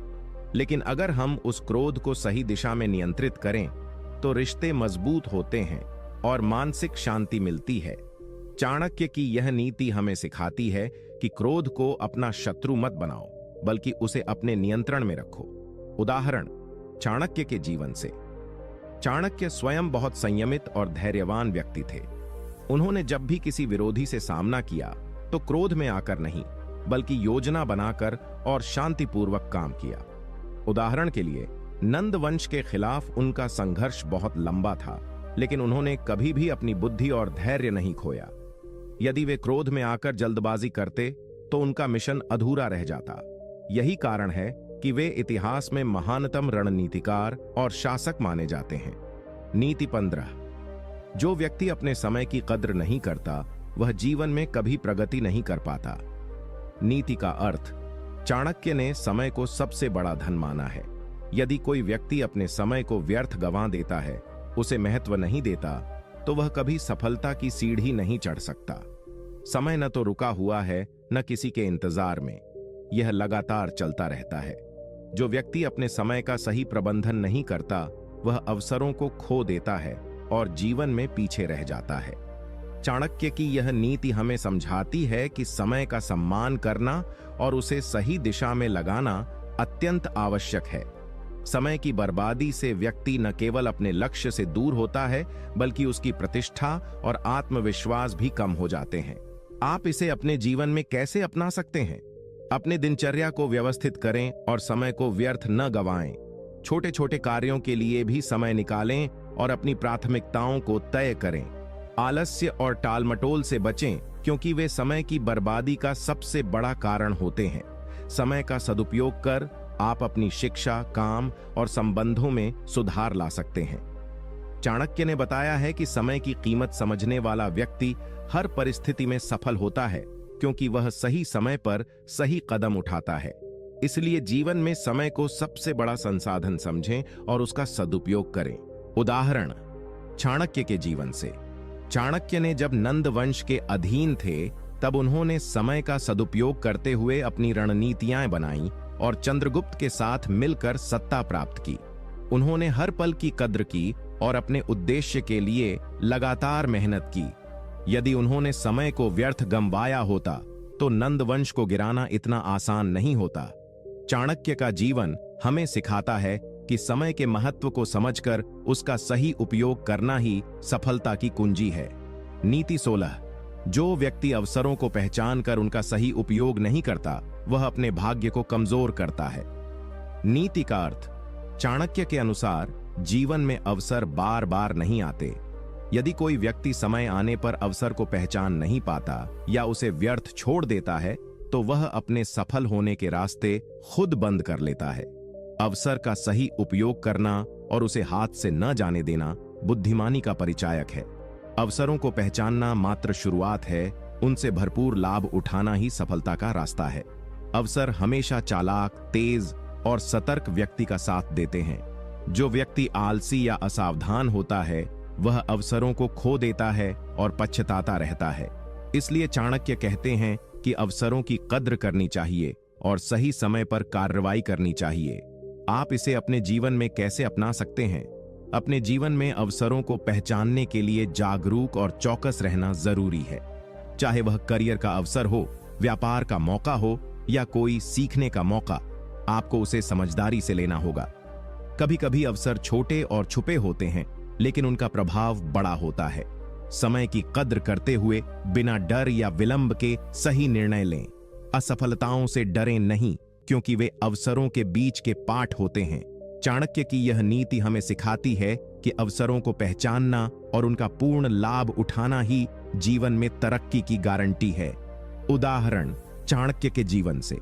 लेकिन अगर हम उस क्रोध को सही दिशा में नियंत्रित करें तो रिश्ते मजबूत होते हैं और मानसिक शांति मिलती है। चाणक्य की यह नीति हमें सिखाती है कि क्रोध को अपना शत्रु मत बनाओ, बल्कि उसे अपने नियंत्रण में रखो। उदाहरण चाणक्य के जीवन से। चाणक्य स्वयं बहुत संयमित और धैर्यवान व्यक्ति थे। उन्होंने जब भी किसी विरोधी से सामना किया तो क्रोध में आकर नहीं, बल्कि योजना बनाकर और शांतिपूर्वक काम किया। उदाहरण के लिए नंद वंश के खिलाफ उनका संघर्ष बहुत लंबा था, लेकिन उन्होंने कभी भी अपनी बुद्धि और धैर्य नहीं खोया। यदि वे क्रोध में आकर जल्दबाजी करते तो उनका मिशन अधूरा रह जाता। यही कारण है कि वे इतिहास में महानतम रणनीतिकार और शासक माने जाते हैं। नीति 15। जो व्यक्ति अपने समय की कद्र नहीं करता वह जीवन में कभी प्रगति नहीं कर पाता। नीति का अर्थ। चाणक्य ने समय को सबसे बड़ा धन माना है। यदि कोई व्यक्ति अपने समय को व्यर्थ गंवा देता है, उसे महत्व नहीं देता, तो वह कभी सफलता की सीढ़ी नहीं चढ़ सकता। समय न तो रुका हुआ है न किसी के इंतजार में, यह लगातार चलता रहता है। जो व्यक्ति अपने समय का सही प्रबंधन नहीं करता वह अवसरों को खो देता है और जीवन में पीछे रह जाता है। चाणक्य की यह नीति हमें समझाती है कि समय का सम्मान करना और उसे सही दिशा में लगाना अत्यंत आवश्यक है। समय की बर्बादी से व्यक्ति न केवल अपने लक्ष्य से दूर होता है बल्कि उसकी प्रतिष्ठा और आत्मविश्वास भी कम हो जाते हैं। आप इसे अपने जीवन में कैसे अपना सकते हैं? अपने दिनचर्या को व्यवस्थित करें और समय को व्यर्थ न गंवाएं। छोटे छोटे कार्यों के लिए भी समय निकालें और अपनी प्राथमिकताओं को तय करें। आलस्य और टालमटोल से बचें क्योंकि वे समय की बर्बादी का सबसे बड़ा कारण होते हैं। समय का सदुपयोग कर आप अपनी शिक्षा, काम और संबंधों में सुधार ला सकते हैं। चाणक्य ने बताया है कि समय की कीमत समझने वाला व्यक्ति हर परिस्थिति में सफल होता है क्योंकि वह सही समय पर सही कदम उठाता है। इसलिए जीवन में समय को सबसे बड़ा संसाधन समझें और उसका सदुपयोग करें। उदाहरण चाणक्य के जीवन से। चाणक्य ने जब नंद वंश के अधीन थे तब उन्होंने समय का सदुपयोग करते हुए अपनी रणनीतियां बनाईं और चंद्रगुप्त के साथ मिलकर सत्ता प्राप्त की। उन्होंने हर पल की कद्र की और अपने उद्देश्य के लिए लगातार मेहनत की। यदि उन्होंने समय को व्यर्थ गंवाया होता तो नंद वंश को गिराना इतना आसान नहीं होता। चाणक्य का जीवन हमें सिखाता है कि समय के महत्व को समझकर उसका सही उपयोग करना ही सफलता की कुंजी है। नीति 16। जो व्यक्ति अवसरों को पहचानकर उनका सही उपयोग नहीं करता वह अपने भाग्य को कमजोर करता है। नीति का अर्थ। चाणक्य के अनुसार जीवन में अवसर बार बार नहीं आते। यदि कोई व्यक्ति समय आने पर अवसर को पहचान नहीं पाता या उसे व्यर्थ छोड़ देता है तो वह अपने सफल होने के रास्ते खुद बंद कर लेता है। अवसर का सही उपयोग करना और उसे हाथ से न जाने देना बुद्धिमानी का परिचायक है। अवसरों को पहचानना मात्र शुरुआत है, उनसे भरपूर लाभ उठाना ही सफलता का रास्ता है। अवसर हमेशा चालाक, तेज और सतर्क व्यक्ति का साथ देते हैं। जो व्यक्ति आलसी या असावधान होता है वह अवसरों को खो देता है और पछताता रहता है। इसलिए चाणक्य कहते हैं कि अवसरों की कद्र करनी चाहिए और सही समय पर कार्रवाई करनी चाहिए। आप इसे अपने जीवन में कैसे अपना सकते हैं? अपने जीवन में अवसरों को पहचानने के लिए जागरूक और चौकस रहना जरूरी है। चाहे वह करियर का अवसर हो, व्यापार का मौका हो या कोई सीखने का मौका, आपको उसे समझदारी से लेना होगा। कभी कभी अवसर छोटे और छुपे होते हैं लेकिन उनका प्रभाव बड़ा होता है। समय की कद्र करते हुए बिना डर या विलंब के सही निर्णय लें। असफलताओं से डरें नहीं क्योंकि वे अवसरों के बीच के पाठ होते हैं। चाणक्य की यह नीति हमें सिखाती है कि अवसरों को पहचानना और उनका पूर्ण लाभ उठाना ही जीवन में तरक्की की गारंटी है। उदाहरण चाणक्य के जीवन से।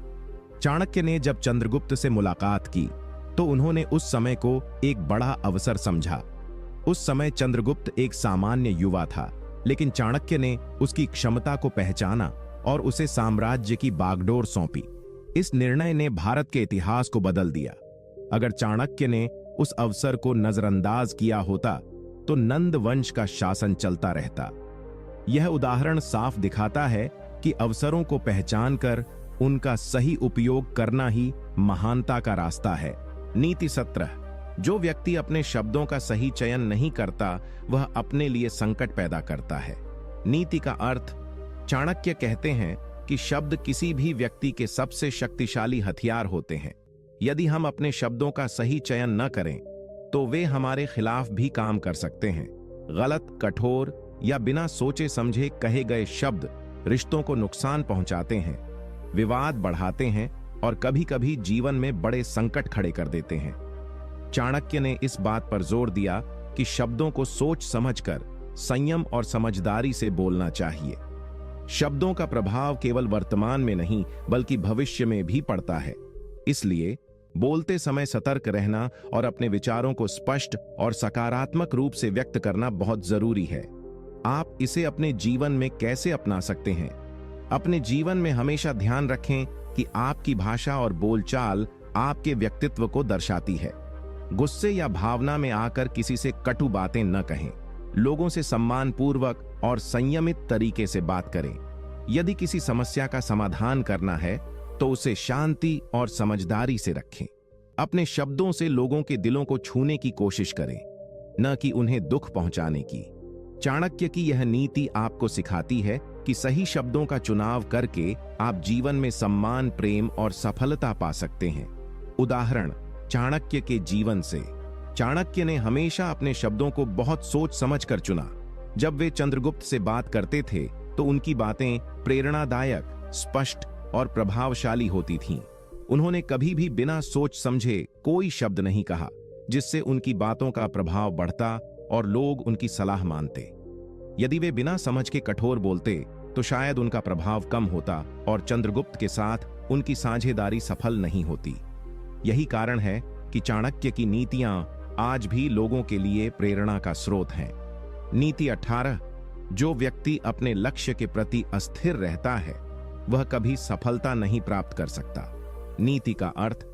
चाणक्य ने जब चंद्रगुप्त से मुलाकात की तो उन्होंने उस समय को एक बड़ा अवसर समझा। उस समय चंद्रगुप्त एक सामान्य युवा था, लेकिन चाणक्य ने उसकी क्षमता को पहचाना और उसे साम्राज्य की बागडोर सौंपी। इस निर्णय ने भारत के इतिहास को बदल दिया। अगर चाणक्य ने उस अवसर को नजरअंदाज किया होता तो नंद वंश का शासन चलता रहता। यह उदाहरण साफ दिखाता है कि अवसरों को पहचानकर उनका सही उपयोग करना ही महानता का रास्ता है। नीति 17। जो व्यक्ति अपने शब्दों का सही चयन नहीं करता वह अपने लिए संकट पैदा करता है। नीति का अर्थ। चाणक्य कहते हैं कि शब्द किसी भी व्यक्ति के सबसे शक्तिशाली हथियार होते हैं। यदि हम अपने शब्दों का सही चयन न करें तो वे हमारे खिलाफ भी काम कर सकते हैं। गलत, कठोर या बिना सोचे समझे कहे गए शब्द रिश्तों को नुकसान पहुंचाते हैं, विवाद बढ़ाते हैं और कभी-कभी जीवन में बड़े संकट खड़े कर देते हैं। चाणक्य ने इस बात पर जोर दिया कि शब्दों को सोच समझकर, संयम और समझदारी से बोलना चाहिए। शब्दों का प्रभाव केवल वर्तमान में नहीं बल्कि भविष्य में भी पड़ता है। इसलिए बोलते समय सतर्क रहना और अपने विचारों को स्पष्ट और सकारात्मक रूप से व्यक्त करना बहुत जरूरी है। आप इसे अपने जीवन में कैसे अपना सकते हैं? अपने जीवन में हमेशा ध्यान रखें कि आपकी भाषा और बोलचाल आपके व्यक्तित्व को दर्शाती है। गुस्से या भावना में आकर किसी से कटु बातें न कहें। लोगों से सम्मानपूर्वक और संयमित तरीके से बात करें। यदि किसी समस्या का समाधान करना है तो उसे शांति और समझदारी से रखें। अपने शब्दों से लोगों के दिलों को छूने की कोशिश करें, न कि उन्हें दुख पहुंचाने की। चाणक्य की यह नीति आपको सिखाती है कि सही शब्दों का चुनाव करके आप जीवन में सम्मान, प्रेम और सफलता पा सकते हैं। उदाहरण चाणक्य के जीवन से। चाणक्य ने हमेशा अपने शब्दों को बहुत सोच समझ कर चुना। जब वे चंद्रगुप्त से बात करते थे तो उनकी बातें प्रेरणादायक, स्पष्ट और प्रभावशाली होती थीं। उन्होंने कभी भी बिना सोच समझे कोई शब्द नहीं कहा, जिससे उनकी बातों का प्रभाव बढ़ता और लोग उनकी सलाह मानते। यदि वे बिना समझ के कठोर बोलते तो शायद उनका प्रभाव कम होता और चंद्रगुप्त के साथ उनकी साझेदारी सफल नहीं होती। यही कारण है कि चाणक्य की नीतियां आज भी लोगों के लिए प्रेरणा का स्रोत हैं। नीति 18। जो व्यक्ति अपने लक्ष्य के प्रति अस्थिर रहता है वह कभी सफलता नहीं प्राप्त कर सकता। नीति का अर्थ।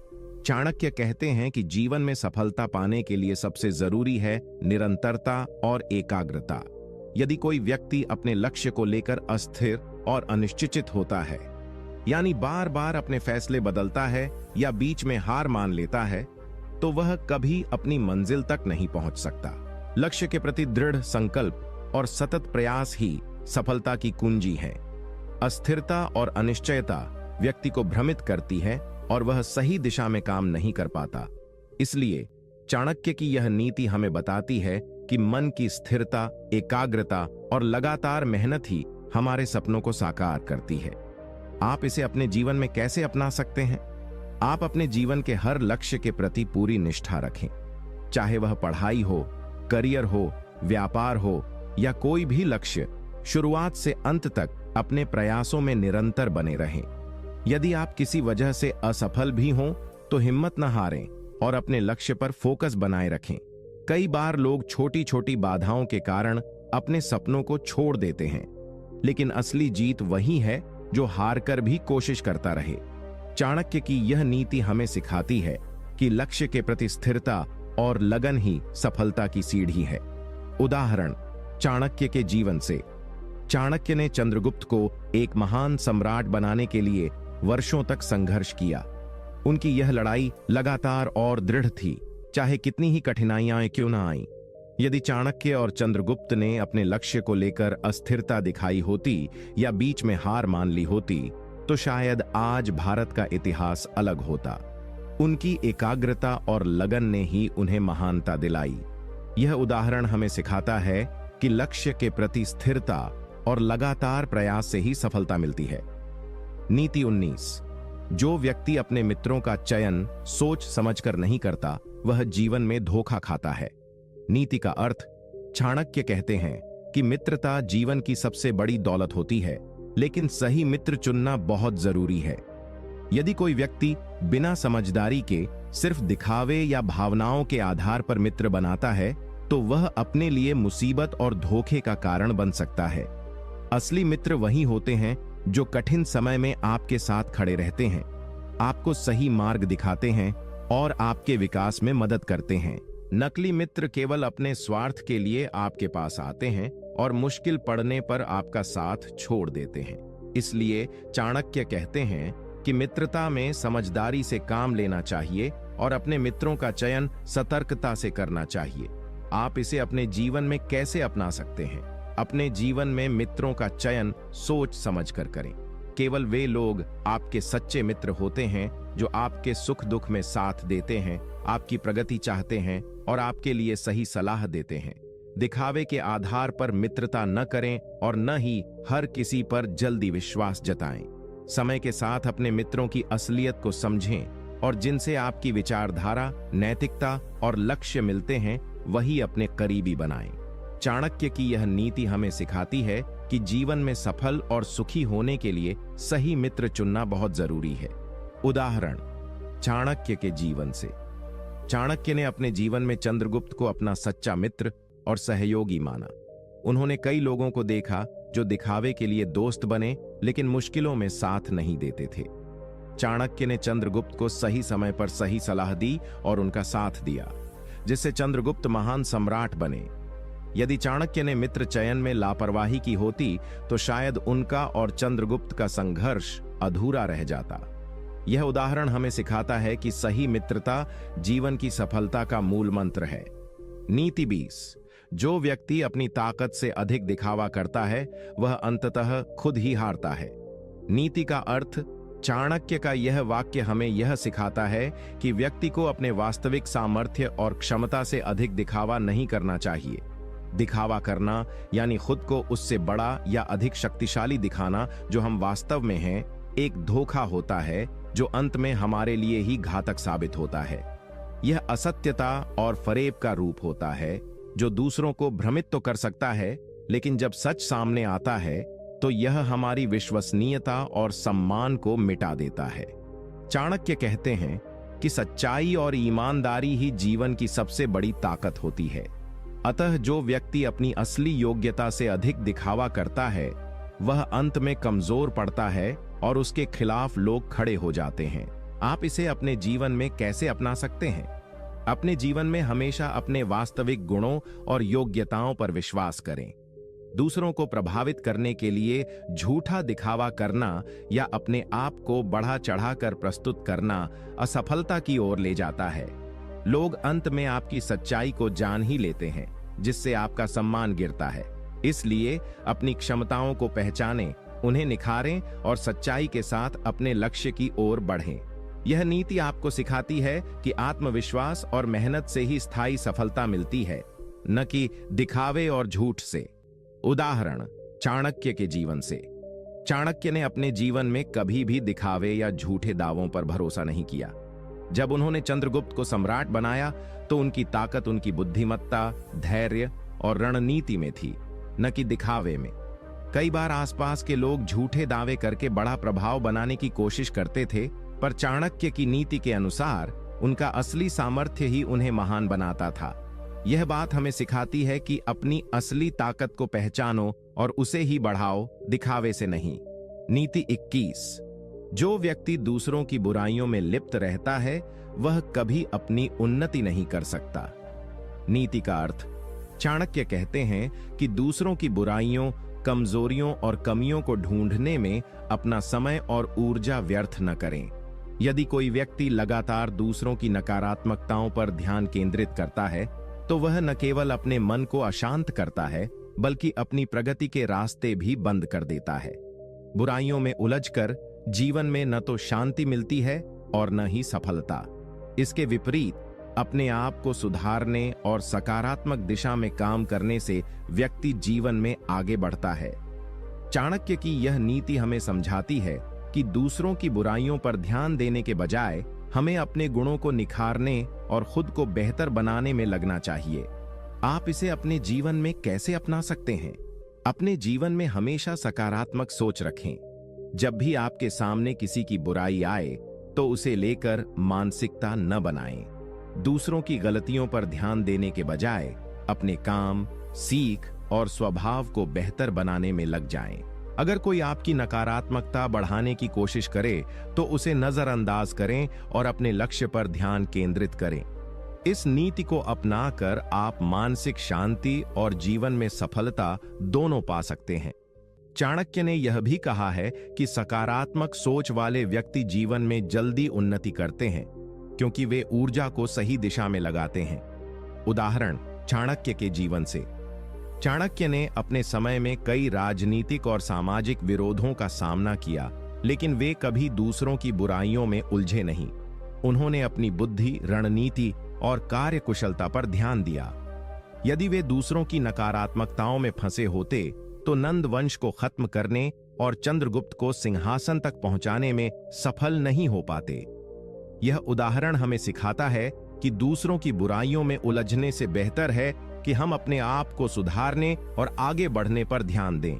चाणक्य कहते हैं कि जीवन में सफलता पाने के लिए सबसे जरूरी है निरंतरता और एकाग्रता। यदि कोई व्यक्ति अपने लक्ष्य को लेकर अस्थिर और अनिश्चित होता है, यानी बार बार अपने फैसले बदलता है या बीच में हार मान लेता है, तो वह कभी अपनी मंजिल तक नहीं पहुंच सकता। लक्ष्य के प्रति दृढ़ संकल्प और सतत प्रयास ही सफलता की कुंजी है। अस्थिरता और अनिश्चयता व्यक्ति को भ्रमित करती है और वह सही दिशा में काम नहीं कर पाता। इसलिए चाणक्य की यह नीति हमें बताती है कि मन की स्थिरता, एकाग्रता और लगातार मेहनत ही हमारे सपनों को साकार करती है। आप इसे अपने जीवन में कैसे अपना सकते हैं? आप अपने जीवन के हर लक्ष्य के प्रति पूरी निष्ठा रखें, चाहे वह पढ़ाई हो, करियर हो, व्यापार हो या कोई भी लक्ष्य। शुरुआत से अंत तक अपने प्रयासों में निरंतर बने रहें। यदि आप किसी वजह से असफल भी हों तो हिम्मत न हारें और अपने लक्ष्य पर फोकस बनाए रखें। कई बार लोग छोटी छोटी बाधाओं के कारण अपने सपनों को छोड़ देते हैं, लेकिन असली जीत वही है जो हारकर भी कोशिश करता रहे। चाणक्य की यह नीति हमें सिखाती है कि लक्ष्य के प्रति स्थिरता और लगन ही सफलता की सीढ़ी है। उदाहरण चाणक्य के जीवन से। चाणक्य ने चंद्रगुप्त को एक महान सम्राट बनाने के लिए वर्षों तक संघर्ष किया। उनकी यह लड़ाई लगातार और दृढ़ थी, चाहे कितनी ही कठिनाइयां क्यों न आईं। यदि चाणक्य और चंद्रगुप्त ने अपने लक्ष्य को लेकर अस्थिरता दिखाई होती या बीच में हार मान ली होती तो शायद आज भारत का इतिहास अलग होता। उनकी एकाग्रता और लगन ने ही उन्हें महानता दिलाई। यह उदाहरण हमें सिखाता है कि लक्ष्य के प्रति स्थिरता और लगातार प्रयास से ही सफलता मिलती है। नीति 19। जो व्यक्ति अपने मित्रों का चयन सोच समझकर नहीं करता वह जीवन में धोखा खाता है। नीति का अर्थ। चाणक्य कहते हैं कि मित्रता जीवन की सबसे बड़ी दौलत होती है, लेकिन सही मित्र चुनना बहुत जरूरी है। यदि कोई व्यक्ति बिना समझदारी के सिर्फ दिखावे या भावनाओं के आधार पर मित्र बनाता है तो वह अपने लिए मुसीबत और धोखे का कारण बन सकता है। असली मित्र वही होते हैं जो कठिन समय में आपके साथ खड़े रहते हैं, आपको सही मार्ग दिखाते हैं और आपके विकास में मदद करते हैं। नकली मित्र केवल अपने स्वार्थ के लिए आपके पास आते हैं और मुश्किल पड़ने पर आपका साथ छोड़ देते हैं। इसलिए चाणक्य कहते हैं कि मित्रता में समझदारी से काम लेना चाहिए और अपने मित्रों का चयन सतर्कता से करना चाहिए। आप इसे अपने जीवन में कैसे अपना सकते हैं? अपने जीवन में मित्रों का चयन सोच समझकर करें। केवल वे लोग आपके सच्चे मित्र होते हैं जो आपके सुख दुख में साथ देते हैं, आपकी प्रगति चाहते हैं और आपके लिए सही सलाह देते हैं। दिखावे के आधार पर मित्रता न करें और न ही हर किसी पर जल्दी विश्वास जताएं। समय के साथ अपने मित्रों की असलियत को समझें और जिनसे आपकी विचारधारा, नैतिकता और लक्ष्य मिलते हैं वही अपने करीबी बनाएं। चाणक्य की यह नीति हमें सिखाती है कि जीवन में सफल और सुखी होने के लिए सही मित्र चुनना बहुत जरूरी है। उदाहरण, चाणक्य के जीवन से। चाणक्य ने अपने जीवन में चंद्रगुप्त को अपना सच्चा मित्र और सहयोगी माना। उन्होंने कई लोगों को देखा जो दिखावे के लिए दोस्त बने लेकिन मुश्किलों में साथ नहीं देते थे। चाणक्य ने चंद्रगुप्त को सही समय पर सही सलाह दी और उनका साथ दिया, जिससे चंद्रगुप्त महान सम्राट बने। यदि चाणक्य ने मित्र चयन में लापरवाही की होती तो शायद उनका और चंद्रगुप्त का संघर्ष अधूरा रह जाता। यह उदाहरण हमें सिखाता है कि सही मित्रता जीवन की सफलता का मूल मंत्र है। नीति 20। जो व्यक्ति अपनी ताकत से अधिक दिखावा करता है वह अंततः खुद ही हारता है। नीति का अर्थ। चाणक्य का यह वाक्य हमें यह सिखाता है कि व्यक्ति को अपने वास्तविक सामर्थ्य और क्षमता से अधिक दिखावा नहीं करना चाहिए। दिखावा करना यानी खुद को उससे बड़ा या अधिक शक्तिशाली दिखाना जो हम वास्तव में हैं, एक धोखा होता है जो अंत में हमारे लिए ही घातक साबित होता है। यह असत्यता और फरेब का रूप होता है जो दूसरों को भ्रमित तो कर सकता है, लेकिन जब सच सामने आता है तो यह हमारी विश्वसनीयता और सम्मान को मिटा देता है। चाणक्य कहते हैं कि सच्चाई और ईमानदारी ही जीवन की सबसे बड़ी ताकत होती है। अतः जो व्यक्ति अपनी असली योग्यता से अधिक दिखावा करता है वह अंत में कमजोर पड़ता है और उसके खिलाफ लोग खड़े हो जाते हैं। आप इसे अपने जीवन में कैसे अपना सकते हैं? अपने जीवन में हमेशा अपने वास्तविक गुणों और योग्यताओं पर विश्वास करें। दूसरों को प्रभावित करने के लिए झूठा दिखावा करना या अपने आप को बढ़ा चढ़ाकर प्रस्तुत करना असफलता की ओर ले जाता है। लोग अंत में आपकी सच्चाई को जान ही लेते हैं, जिससे आपका सम्मान गिरता है। इसलिए अपनी क्षमताओं को पहचानें, उन्हें निखारें और सच्चाई के साथ अपने लक्ष्य की ओर बढ़ें। यह नीति आपको सिखाती है कि आत्मविश्वास और मेहनत से ही स्थायी सफलता मिलती है, न कि दिखावे और झूठ से। उदाहरण, चाणक्य के जीवन से। चाणक्य ने अपने जीवन में कभी भी दिखावे या झूठे दावों पर भरोसा नहीं किया। जब उन्होंने चंद्रगुप्त को सम्राट बनाया तो उनकी ताकत उनकी बुद्धिमत्ता, धैर्य और रणनीति में थी, न कि दिखावे में। कई बार आसपास के लोग झूठे दावे करके बड़ा प्रभाव बनाने की कोशिश करते थे, पर चाणक्य की नीति के अनुसार उनका असली सामर्थ्य ही उन्हें महान बनाता था। यह बात हमें सिखाती है कि अपनी असली ताकत को पहचानो और उसे ही बढ़ाओ, दिखावे से नहीं। नीति 21। जो व्यक्ति दूसरों की बुराइयों में लिप्त रहता है वह कभी अपनी उन्नति नहीं कर सकता। नीति का अर्थ। चाणक्य कहते हैं कि दूसरों की बुराइयों, कमजोरियों और कमियों को ढूंढने में अपना समय और ऊर्जा व्यर्थ न करें। यदि कोई व्यक्ति लगातार दूसरों की नकारात्मकताओं पर ध्यान केंद्रित करता है तो वह न केवल अपने मन को अशांत करता है बल्कि अपनी प्रगति के रास्ते भी बंद कर देता है। बुराइयों में उलझकर जीवन में न तो शांति मिलती है और न ही सफलता। इसके विपरीत अपने आप को सुधारने और सकारात्मक दिशा में काम करने से व्यक्ति जीवन में आगे बढ़ता है। चाणक्य की यह नीति हमें समझाती है कि दूसरों की बुराइयों पर ध्यान देने के बजाय हमें अपने गुणों को निखारने और खुद को बेहतर बनाने में लगना चाहिए। आप इसे अपने जीवन में कैसे अपना सकते हैं? अपने जीवन में हमेशा सकारात्मक सोच रखें। जब भी आपके सामने किसी की बुराई आए तो उसे लेकर मानसिकता न बनाएं। दूसरों की गलतियों पर ध्यान देने के बजाय अपने काम, सीख और स्वभाव को बेहतर बनाने में लग जाएं। अगर कोई आपकी नकारात्मकता बढ़ाने की कोशिश करे तो उसे नजरअंदाज करें और अपने लक्ष्य पर ध्यान केंद्रित करें। इस नीति को अपनाकर आप मानसिक शांति और जीवन में सफलता दोनों पा सकते हैं। चाणक्य ने यह भी कहा है कि सकारात्मक सोच वाले व्यक्ति जीवन में जल्दी उन्नति करते हैं क्योंकि वे ऊर्जा को सही दिशा में लगाते हैं। उदाहरण, चाणक्य के जीवन से। चाणक्य ने अपने समय में कई राजनीतिक और सामाजिक विरोधों का सामना किया, लेकिन वे कभी दूसरों की बुराइयों में उलझे नहीं। उन्होंने अपनी बुद्धि, रणनीति और कार्यकुशलता पर ध्यान दिया। यदि वे दूसरों की नकारात्मकताओं में फंसे होते तो नंद वंश को खत्म करने और चंद्रगुप्त को सिंहासन तक पहुंचाने में सफल नहीं हो पाते। यह उदाहरण हमें सिखाता है कि दूसरों की बुराइयों में उलझने से बेहतर है कि हम अपने आप को सुधारने और आगे बढ़ने पर ध्यान दें।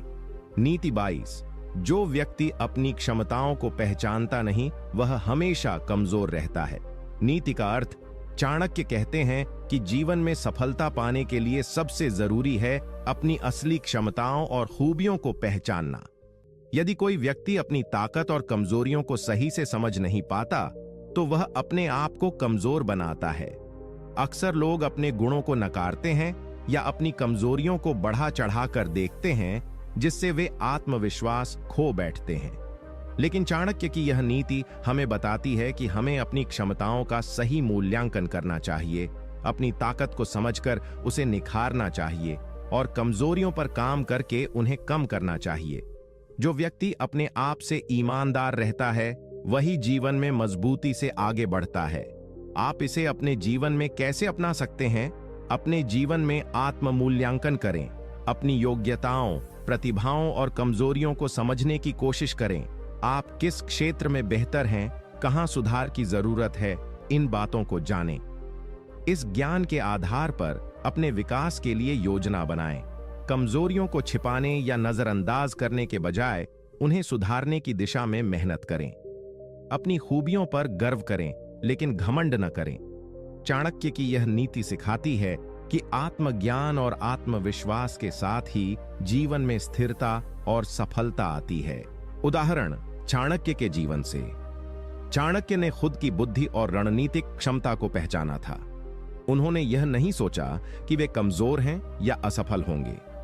नीति 22। जो व्यक्ति अपनी क्षमताओं को पहचानता नहीं वह हमेशा कमजोर रहता है। नीति का अर्थ, चाणक्य कहते हैं कि जीवन में सफलता पाने के लिए सबसे जरूरी है अपनी असली क्षमताओं और खूबियों को पहचानना। यदि कोई व्यक्ति अपनी ताकत और कमजोरियों को सही से समझ नहीं पाता तो वह अपने आप को कमजोर बनाता है। अक्सर लोग अपने गुणों को नकारते हैं या अपनी कमजोरियों को बढ़ा चढ़ाकर देखते हैं, जिससे वे आत्मविश्वास खो बैठते हैं। लेकिन चाणक्य की यह नीति हमें बताती है कि हमें अपनी क्षमताओं का सही मूल्यांकन करना चाहिए, अपनी ताकत को समझकर उसे निखारना चाहिए और कमजोरियों पर काम करके उन्हें कम करना चाहिए। जो व्यक्ति अपने आप से ईमानदार रहता है वही जीवन में मजबूती से आगे बढ़ता है। आप इसे अपने जीवन में कैसे अपना सकते हैं? अपने जीवन में आत्म मूल्यांकन करें, अपनी योग्यताओं, प्रतिभाओं और कमजोरियों को समझने की कोशिश करें। आप किस क्षेत्र में बेहतर हैं, कहां सुधार की जरूरत है, इन बातों को जानें। इस ज्ञान के आधार पर अपने विकास के लिए योजना बनाएं। कमजोरियों को छिपाने या नजरअंदाज करने के बजाय उन्हें सुधारने की दिशा में मेहनत करें। अपनी खूबियों पर गर्व करें लेकिन घमंड न करें। चाणक्य की यह नीति सिखाती है कि आत्मज्ञान और आत्मविश्वास के साथ ही जीवन में स्थिरता और सफलता आती है। उदाहरण, चाणक्य के जीवन से। चाणक्य ने खुद की बुद्धि और रणनीतिक क्षमता को पहचाना था। उन्होंने यह नहीं सोचा कि वे कमजोर हैं या असफल होंगे।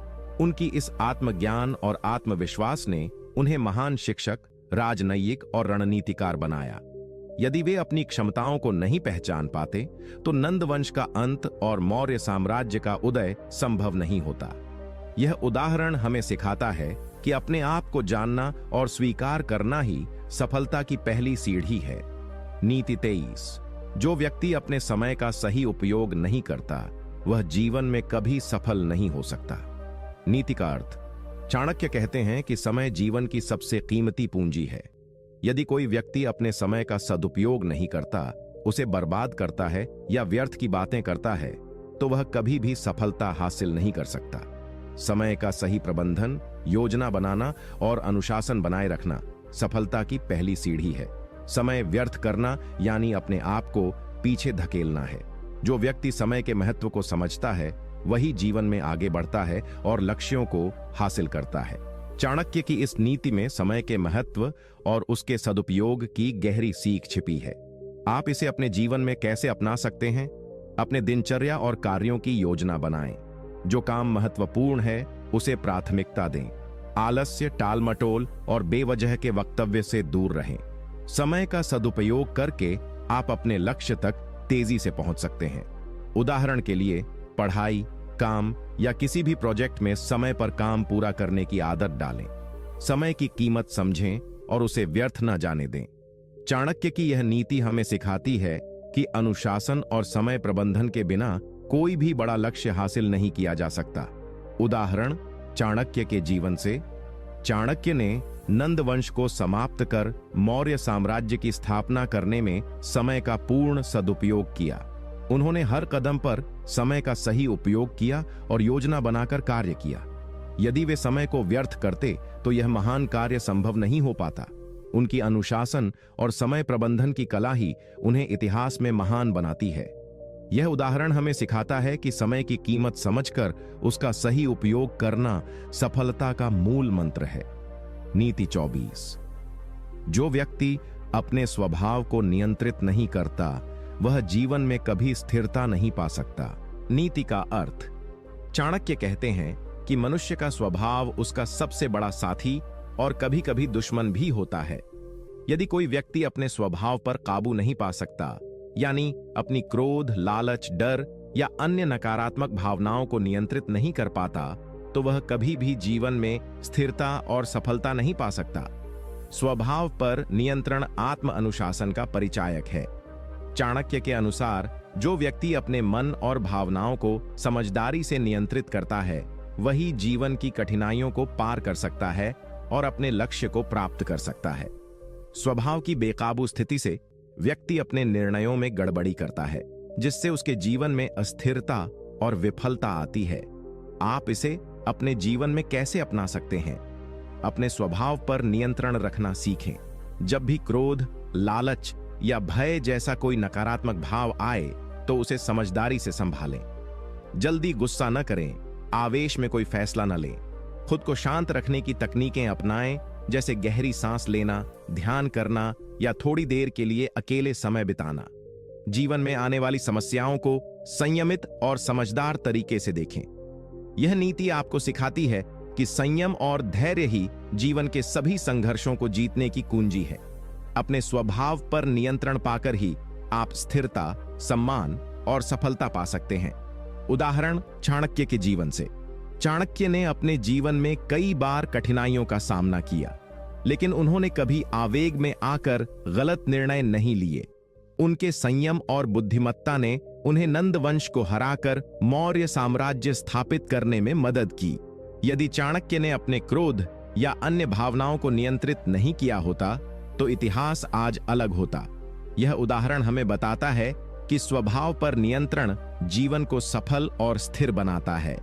उनकी इस आत्मज्ञान और आत्मविश्वास ने उन्हें महान शिक्षक, राजनयिक और रणनीतिकार बनाया। यदि वे अपनी क्षमताओं को नहीं पहचान पाते तो नंद वंश का अंत और मौर्य साम्राज्य का उदय संभव नहीं होता। यह उदाहरण हमें सिखाता है कि अपने आप को जानना और स्वीकार करना ही सफलता की पहली सीढ़ी है। नीति 23। जो व्यक्ति अपने समय का सही उपयोग नहीं करता वह जीवन में कभी सफल नहीं हो सकता। नीति का अर्थ, चाणक्य कहते हैं कि समय जीवन की सबसे कीमती पूंजी है। यदि कोई व्यक्ति अपने समय का सदुपयोग नहीं करता, उसे बर्बाद करता है या व्यर्थ की बातें करता है तो वह कभी भी सफलता हासिल नहीं कर सकता। समय का सही प्रबंधन, योजना बनाना और अनुशासन बनाए रखना सफलता की पहली सीढ़ी है। समय व्यर्थ करना यानी अपने आप को पीछे धकेलना है। जो व्यक्ति समय के महत्व को समझता है वही जीवन में आगे बढ़ता है और लक्ष्यों को हासिल करता है। चाणक्य की इस नीति में समय के महत्व और उसके सदुपयोग की गहरी सीख छिपी है। आप इसे अपने जीवन में कैसे अपना सकते हैं? अपने दिनचर्या और कार्यों की योजना बनाएं। जो काम महत्वपूर्ण है उसे प्राथमिकता दें। आलस्य, टालमटोल और बेवजह के वक्तव्य से दूर रहें। समय का सदुपयोग करके आप अपने लक्ष्य तक तेजी से पहुंच सकते हैं। उदाहरण के लिए, पढ़ाई, काम या किसी भी प्रोजेक्ट में समय पर काम पूरा करने की आदत डालें। समय की कीमत समझें और उसे व्यर्थ न जाने दें। चाणक्य की यह नीति हमें सिखाती है कि अनुशासन और समय प्रबंधन के बिना कोई भी बड़ा लक्ष्य हासिल नहीं किया जा सकता। उदाहरण, चाणक्य के जीवन से। चाणक्य ने नंद वंश को समाप्त कर मौर्य साम्राज्य की स्थापना करने में समय का पूर्ण सदुपयोग किया। उन्होंने हर कदम पर समय का सही उपयोग किया और योजना बनाकर कार्य किया। यदि वे समय को व्यर्थ करते तो यह महान कार्य संभव नहीं हो पाता। उनकी अनुशासन और समय प्रबंधन की कला ही उन्हें इतिहास में महान बनाती है। यह उदाहरण हमें सिखाता है कि समय की कीमत समझकर उसका सही उपयोग करना सफलता का मूल मंत्र है। नीति 24। जो व्यक्ति अपने स्वभाव को नियंत्रित नहीं करता वह जीवन में कभी स्थिरता नहीं पा सकता। नीति का अर्थ, चाणक्य कहते हैं कि मनुष्य का स्वभाव उसका सबसे बड़ा साथी और कभी-कभी दुश्मन भी होता है। यदि कोई व्यक्ति अपने स्वभाव पर काबू नहीं पा सकता, यानी अपनी क्रोध, लालच, डर या अन्य नकारात्मक भावनाओं को नियंत्रित नहीं कर पाता, तो वह कभी भी जीवन में स्थिरता और सफलता नहीं पा सकता। स्वभाव पर नियंत्रण आत्म अनुशासन का परिचायक है। चाणक्य के अनुसार जो व्यक्ति अपने मन और भावनाओं को समझदारी से नियंत्रित करता है वही जीवन की कठिनाइयों को पार कर सकता है और अपने लक्ष्य को प्राप्त कर सकता है। स्वभाव की बेकाबू स्थिति से व्यक्ति अपने निर्णयों में गड़बड़ी करता है, जिससे उसके जीवन में अस्थिरता और विफलता आती है। आप इसे अपने जीवन में कैसे अपना सकते हैं? अपने स्वभाव पर नियंत्रण रखना सीखें। जब भी क्रोध, लालच या भय जैसा कोई नकारात्मक भाव आए तो उसे समझदारी से संभालें। जल्दी गुस्सा न करें, आवेश में कोई फैसला न लें। खुद को शांत रखने की तकनीकें अपनाएं, जैसे गहरी सांस लेना, ध्यान करना या थोड़ी देर के लिए अकेले समय बिताना। जीवन में आने वाली समस्याओं को संयमित और समझदार तरीके से देखें। यह नीति आपको सिखाती है कि संयम और धैर्य ही जीवन के सभी संघर्षों को जीतने की कुंजी है। अपने स्वभाव पर नियंत्रण पाकर ही आप स्थिरता, सम्मान और सफलता पा सकते हैं। उदाहरण चाणक्य के जीवन से। चाणक्य ने अपने जीवन में कई बार कठिनाइयों का सामना किया, लेकिन उन्होंने कभी आवेग में आकर गलत निर्णय नहीं लिए। उनके संयम और बुद्धिमत्ता ने उन्हें नंद वंश को हराकर मौर्य साम्राज्य स्थापित करने में मदद की। यदि चाणक्य ने अपने क्रोध या अन्य भावनाओं को नियंत्रित नहीं किया होता तो इतिहास आज अलग होता। यह उदाहरण हमें बताता है कि स्वभाव पर नियंत्रण जीवन को सफल और स्थिर बनाता है।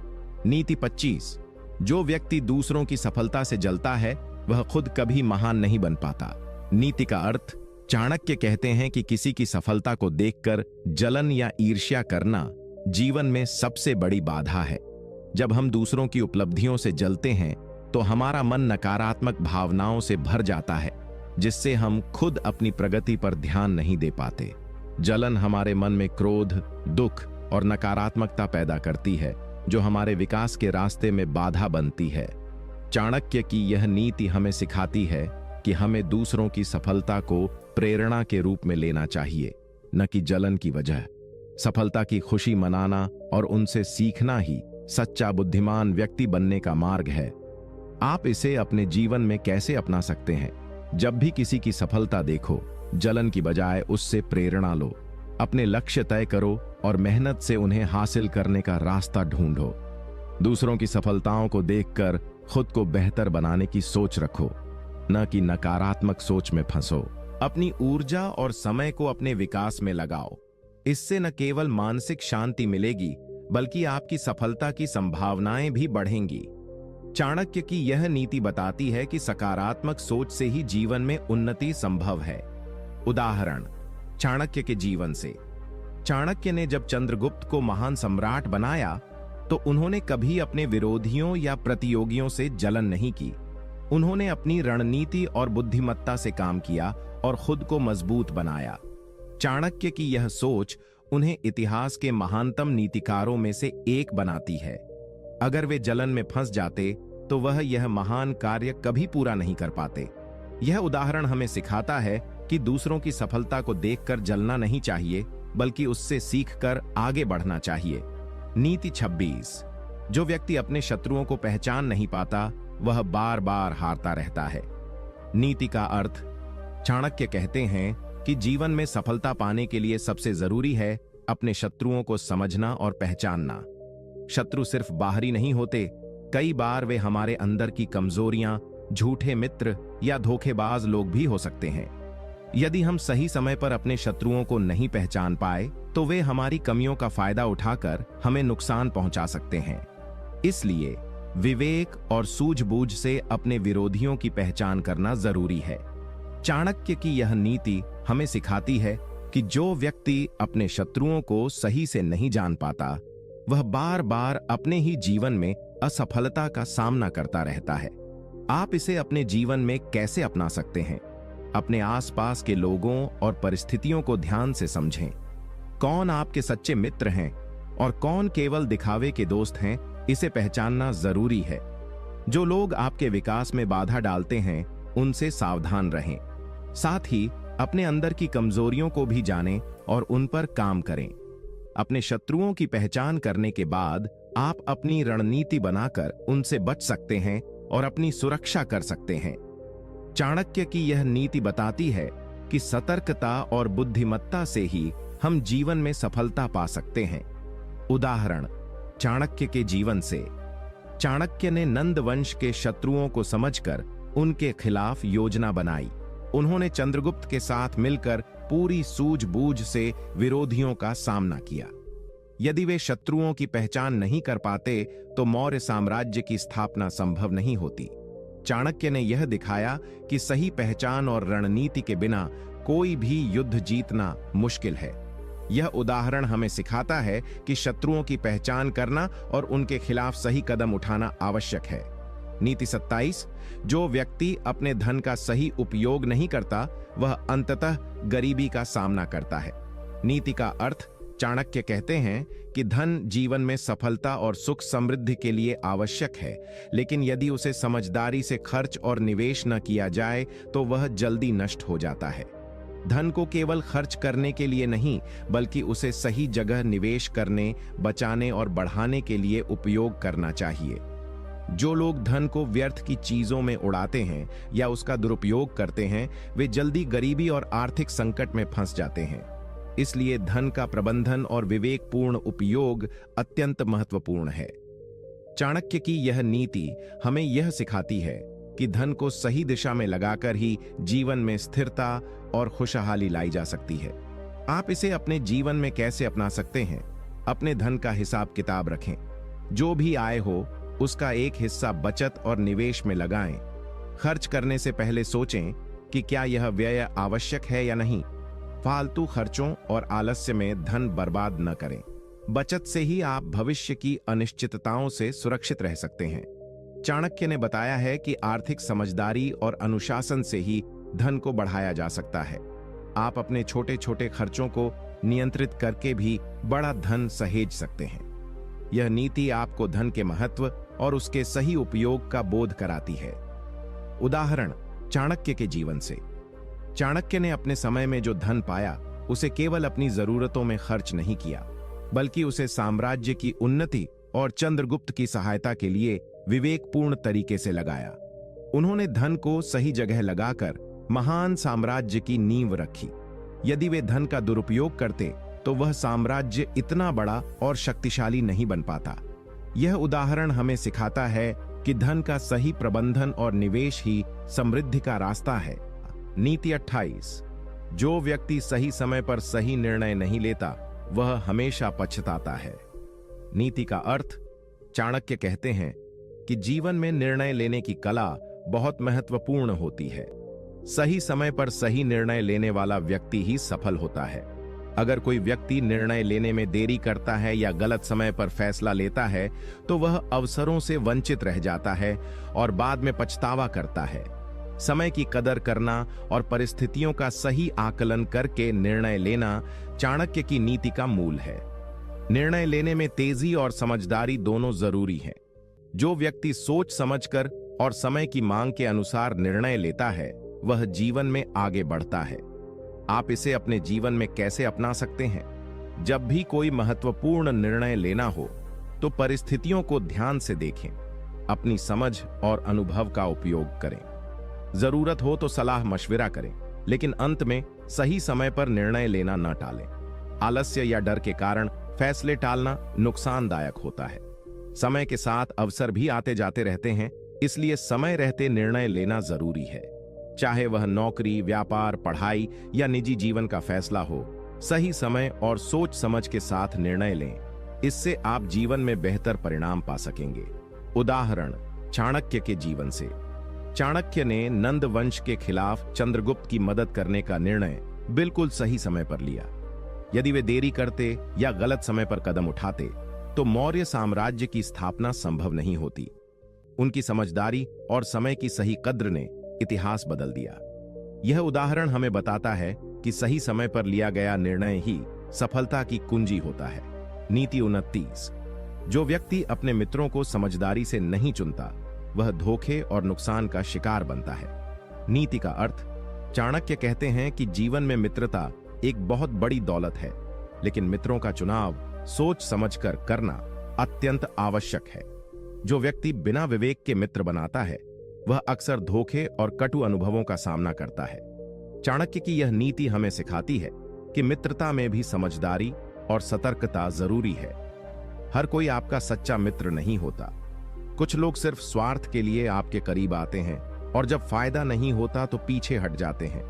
नीति 25। जो व्यक्ति दूसरों की सफलता से जलता है वह खुद कभी महान नहीं बन पाता। नीति का अर्थ। चाणक्य कहते हैं कि किसी की सफलता को देखकर जलन या ईर्ष्या करना जीवन में सबसे बड़ी बाधा है। जब हम दूसरों की उपलब्धियों से जलते हैं तो हमारा मन नकारात्मक भावनाओं से भर जाता है, जिससे हम खुद अपनी प्रगति पर ध्यान नहीं दे पाते। जलन हमारे मन में क्रोध, दुख और नकारात्मकता पैदा करती है, जो हमारे विकास के रास्ते में बाधा बनती है। चाणक्य की यह नीति हमें सिखाती है कि हमें दूसरों की सफलता को प्रेरणा के रूप में लेना चाहिए, न कि जलन की वजह। सफलता की खुशी मनाना और उनसे सीखना ही सच्चा बुद्धिमान व्यक्ति बनने का मार्ग है। आप इसे अपने जीवन में कैसे अपना सकते हैं? जब भी किसी की सफलता देखो, जलन की बजाय उससे प्रेरणा लो। अपने लक्ष्य तय करो और मेहनत से उन्हें हासिल करने का रास्ता ढूंढो। दूसरों की सफलताओं को देखकर खुद को बेहतर बनाने की सोच रखो, न कि नकारात्मक सोच में फंसो। अपनी ऊर्जा और समय को अपने विकास में लगाओ। इससे न केवल मानसिक शांति मिलेगी, बल्कि आपकी सफलता की संभावनाएं भी बढ़ेंगी। चाणक्य की यह नीति बताती है कि सकारात्मक सोच से ही जीवन में उन्नति संभव है। उदाहरण चाणक्य के जीवन से। चाणक्य ने जब चंद्रगुप्त को महान सम्राट बनाया तो उन्होंने कभी अपने विरोधियों या प्रतियोगियों से जलन नहीं की। उन्होंने अपनी रणनीति और बुद्धिमत्ता से काम किया और खुद को मजबूत बनाया। चाणक्य की यह सोच उन्हें इतिहास के महानतम नीतिकारों में से एक बनाती है। अगर वे जलन में फंस जाते तो वह यह महान कार्य कभी पूरा नहीं कर पाते। यह उदाहरण हमें सिखाता है कि दूसरों की सफलता को देखकर जलना नहीं चाहिए, बल्कि उससे सीखकर आगे बढ़ना चाहिए। नीति 26। जो व्यक्ति अपने शत्रुओं को पहचान नहीं पाता वह बार बार हारता रहता है। नीति का अर्थ। चाणक्य कहते हैं कि जीवन में सफलता पाने के लिए सबसे जरूरी है अपने शत्रुओं को समझना और पहचानना। शत्रु सिर्फ बाहरी नहीं होते, कई बार वे हमारे अंदर की कमजोरियां, झूठे मित्र या धोखेबाज लोग भी हो सकते हैं। यदि हम सही समय पर अपने शत्रुओं को नहीं पहचान पाए तो वे हमारी कमियों का फायदा उठाकर हमें नुकसान पहुंचा सकते हैं। इसलिए विवेक और सूझबूझ से अपने विरोधियों की पहचान करना जरूरी है। चाणक्य की यह नीति हमें सिखाती है कि जो व्यक्ति अपने शत्रुओं को सही से नहीं जान पाता वह बार बार अपने ही जीवन में असफलता का सामना करता रहता है। आप इसे अपने जीवन में कैसे अपना सकते हैं? अपने आसपास के लोगों और परिस्थितियों को ध्यान से समझें। कौन आपके सच्चे मित्र हैं और कौन केवल दिखावे के दोस्त हैं, इसे पहचानना जरूरी है। जो लोग आपके विकास में बाधा डालते हैं उनसे सावधान रहें। साथ ही अपने अंदर की कमजोरियों को भी जानें और उन पर काम करें। अपने शत्रुओं की पहचान करने के बाद आप अपनी रणनीति बनाकर उनसे बच सकते हैं और अपनी सुरक्षा कर सकते हैं। चाणक्य की यह नीति बताती है कि सतर्कता और बुद्धिमत्ता से ही हम जीवन में सफलता पा सकते हैं। उदाहरण चाणक्य के जीवन से। चाणक्य ने नंद वंश के शत्रुओं को समझकर उनके खिलाफ योजना बनाई। उन्होंने चंद्रगुप्त के साथ मिलकर पूरी सूझबूझ से विरोधियों का सामना किया। यदि वे शत्रुओं की पहचान नहीं कर पाते तो मौर्य साम्राज्य की स्थापना संभव नहीं होती। चाणक्य ने यह दिखाया कि सही पहचान और रणनीति के बिना कोई भी युद्ध जीतना मुश्किल है। यह उदाहरण हमें सिखाता है कि शत्रुओं की पहचान करना और उनके खिलाफ सही कदम उठाना आवश्यक है। नीति 27, जो व्यक्ति अपने धन का सही उपयोग नहीं करता वह अंततः गरीबी का सामना करता है। नीति का अर्थ, चाणक्य कहते हैं कि धन जीवन में सफलता और सुख समृद्धि के लिए आवश्यक है, लेकिन यदि उसे समझदारी से खर्च और निवेश न किया जाए तो वह जल्दी नष्ट हो जाता है। धन को केवल खर्च करने के लिए नहीं, बल्कि उसे सही जगह निवेश करने, बचाने और बढ़ाने के लिए उपयोग करना चाहिए। जो लोग धन को व्यर्थ की चीजों में उड़ाते हैं या उसका दुरुपयोग करते हैं, वे जल्दी गरीबी और आर्थिक संकट में फंस जाते हैं। इसलिए धन का प्रबंधन और विवेकपूर्ण उपयोग अत्यंत महत्वपूर्ण है। चाणक्य की यह नीति हमें यह सिखाती है कि धन को सही दिशा में लगाकर ही जीवन में स्थिरता और खुशहाली लाई जा सकती है। आप इसे अपने जीवन में कैसे अपना सकते हैं? अपने धन का हिसाब किताब रखें। जो भी आय हो उसका एक हिस्सा बचत और निवेश में लगाएं। खर्च करने से पहले सोचें कि क्या यह व्यय आवश्यक है या नहीं। फालतू खर्चों और आलस्य में धन बर्बाद न करें। बचत से ही आप भविष्य की अनिश्चितताओं से सुरक्षित रह सकते हैं। चाणक्य ने बताया है कि आर्थिक समझदारी और अनुशासन से ही धन को बढ़ाया जा सकता है। आप अपने छोटे छोटे खर्चों को नियंत्रित करके भी बड़ा धन सहेज सकते हैं। यह नीति आपको धन के महत्व और उसके सही उपयोग का बोध कराती है। उदाहरण, चाणक्य के जीवन से। चाणक्य ने अपने समय में जो धन पाया उसे केवल अपनी जरूरतों में खर्च नहीं किया, बल्कि उसे साम्राज्य की उन्नति और चंद्रगुप्त की सहायता के लिए विवेकपूर्ण तरीके से लगाया। उन्होंने धन को सही जगह लगाकर महान साम्राज्य की नींव रखी। यदि वे धन का दुरुपयोग करते तो वह साम्राज्य इतना बड़ा और शक्तिशाली नहीं बन पाता। यह उदाहरण हमें सिखाता है कि धन का सही प्रबंधन और निवेश ही समृद्धि का रास्ता है। नीति 28, जो व्यक्ति सही समय पर सही निर्णय नहीं लेता वह हमेशा पछताता है। नीति का अर्थ, चाणक्य कहते हैं कि जीवन में निर्णय लेने की कला बहुत महत्वपूर्ण होती है। सही समय पर सही निर्णय लेने वाला व्यक्ति ही सफल होता है। अगर कोई व्यक्ति निर्णय लेने में देरी करता है या गलत समय पर फैसला लेता है तो वह अवसरों से वंचित रह जाता है और बाद में पछतावा करता है। समय की कदर करना और परिस्थितियों का सही आकलन करके निर्णय लेना चाणक्य की नीति का मूल है। निर्णय लेने में तेजी और समझदारी दोनों जरूरी हैं। जो व्यक्ति सोच समझकर और समय की मांग के अनुसार निर्णय लेता है वह जीवन में आगे बढ़ता है। आप इसे अपने जीवन में कैसे अपना सकते हैं? जब भी कोई महत्वपूर्ण निर्णय लेना हो तो परिस्थितियों को ध्यान से देखें, अपनी समझ और अनुभव का उपयोग करें। जरूरत हो तो सलाह मशविरा करें, लेकिन अंत में सही समय पर निर्णय लेना न टालें। आलस्य या डर के कारण फैसले टालना नुकसानदायक होता है। समय के साथ अवसर भी आते जाते रहते हैं, इसलिए समय रहते निर्णय लेना जरूरी है। चाहे वह नौकरी, व्यापार, पढ़ाई या निजी जीवन का फैसला हो, सही समय और सोच समझ के साथ निर्णय लें। इससे आप जीवन में बेहतर परिणाम पा सकेंगे। उदाहरण, चाणक्य के जीवन से। चाणक्य ने नंद वंश के खिलाफ चंद्रगुप्त की मदद करने का निर्णय बिल्कुल सही समय पर लिया। यदि वे देरी करते या गलत समय पर कदम उठाते तो मौर्य साम्राज्य की स्थापना संभव नहीं होती। उनकी समझदारी और समय की सही कद्र ने इतिहास बदल दिया। यह उदाहरण हमें बताता है कि सही समय पर लिया गया निर्णय ही सफलता की कुंजी होता है। नीति 29, जो व्यक्ति अपने मित्रों को समझदारी से नहीं चुनता वह धोखे और नुकसान का शिकार बनता है। नीति का अर्थ, चाणक्य कहते हैं कि जीवन में मित्रता एक बहुत बड़ी दौलत है, लेकिन मित्रों का चुनाव सोच समझकर करना अत्यंत आवश्यक है। जो व्यक्ति बिना विवेक के मित्र बनाता है वह अक्सर धोखे और कटु अनुभवों का सामना करता है। चाणक्य की यह नीति हमें सिखाती है कि मित्रता में भी समझदारी और सतर्कता जरूरी है। हर कोई आपका सच्चा मित्र नहीं होता। कुछ लोग सिर्फ स्वार्थ के लिए आपके करीब आते हैं और जब फायदा नहीं होता तो पीछे हट जाते हैं।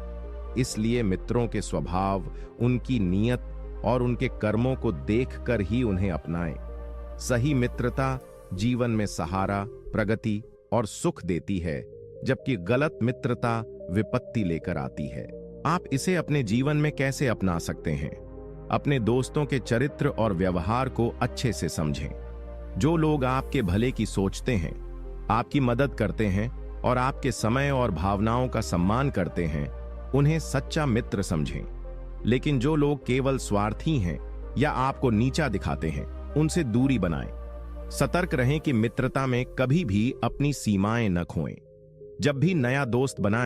इसलिए मित्रों के स्वभाव, उनकी नीयत और उनके कर्मों को देखकर ही उन्हें अपनाएं। सही मित्रता जीवन में सहारा, प्रगति और सुख देती है, जबकि गलत मित्रता विपत्ति लेकर आती है। आप इसे अपने जीवन में कैसे अपना सकते हैं? अपने दोस्तों के चरित्र और व्यवहार को अच्छे से समझें। जो लोग आपके भले की सोचते हैं, आपकी मदद करते हैं और आपके समय और भावनाओं का सम्मान करते हैं, उन्हें सच्चा मित्र समझें। लेकिन जो लोग केवल स्वार्थी हैं या आपको नीचा दिखाते हैं, उनसे दूरी बनाएं। सतर्क रहें कि मित्रता में कभी भी अपनी सीमाएं न खोएं। जब भी नया दोस्त बनाएं,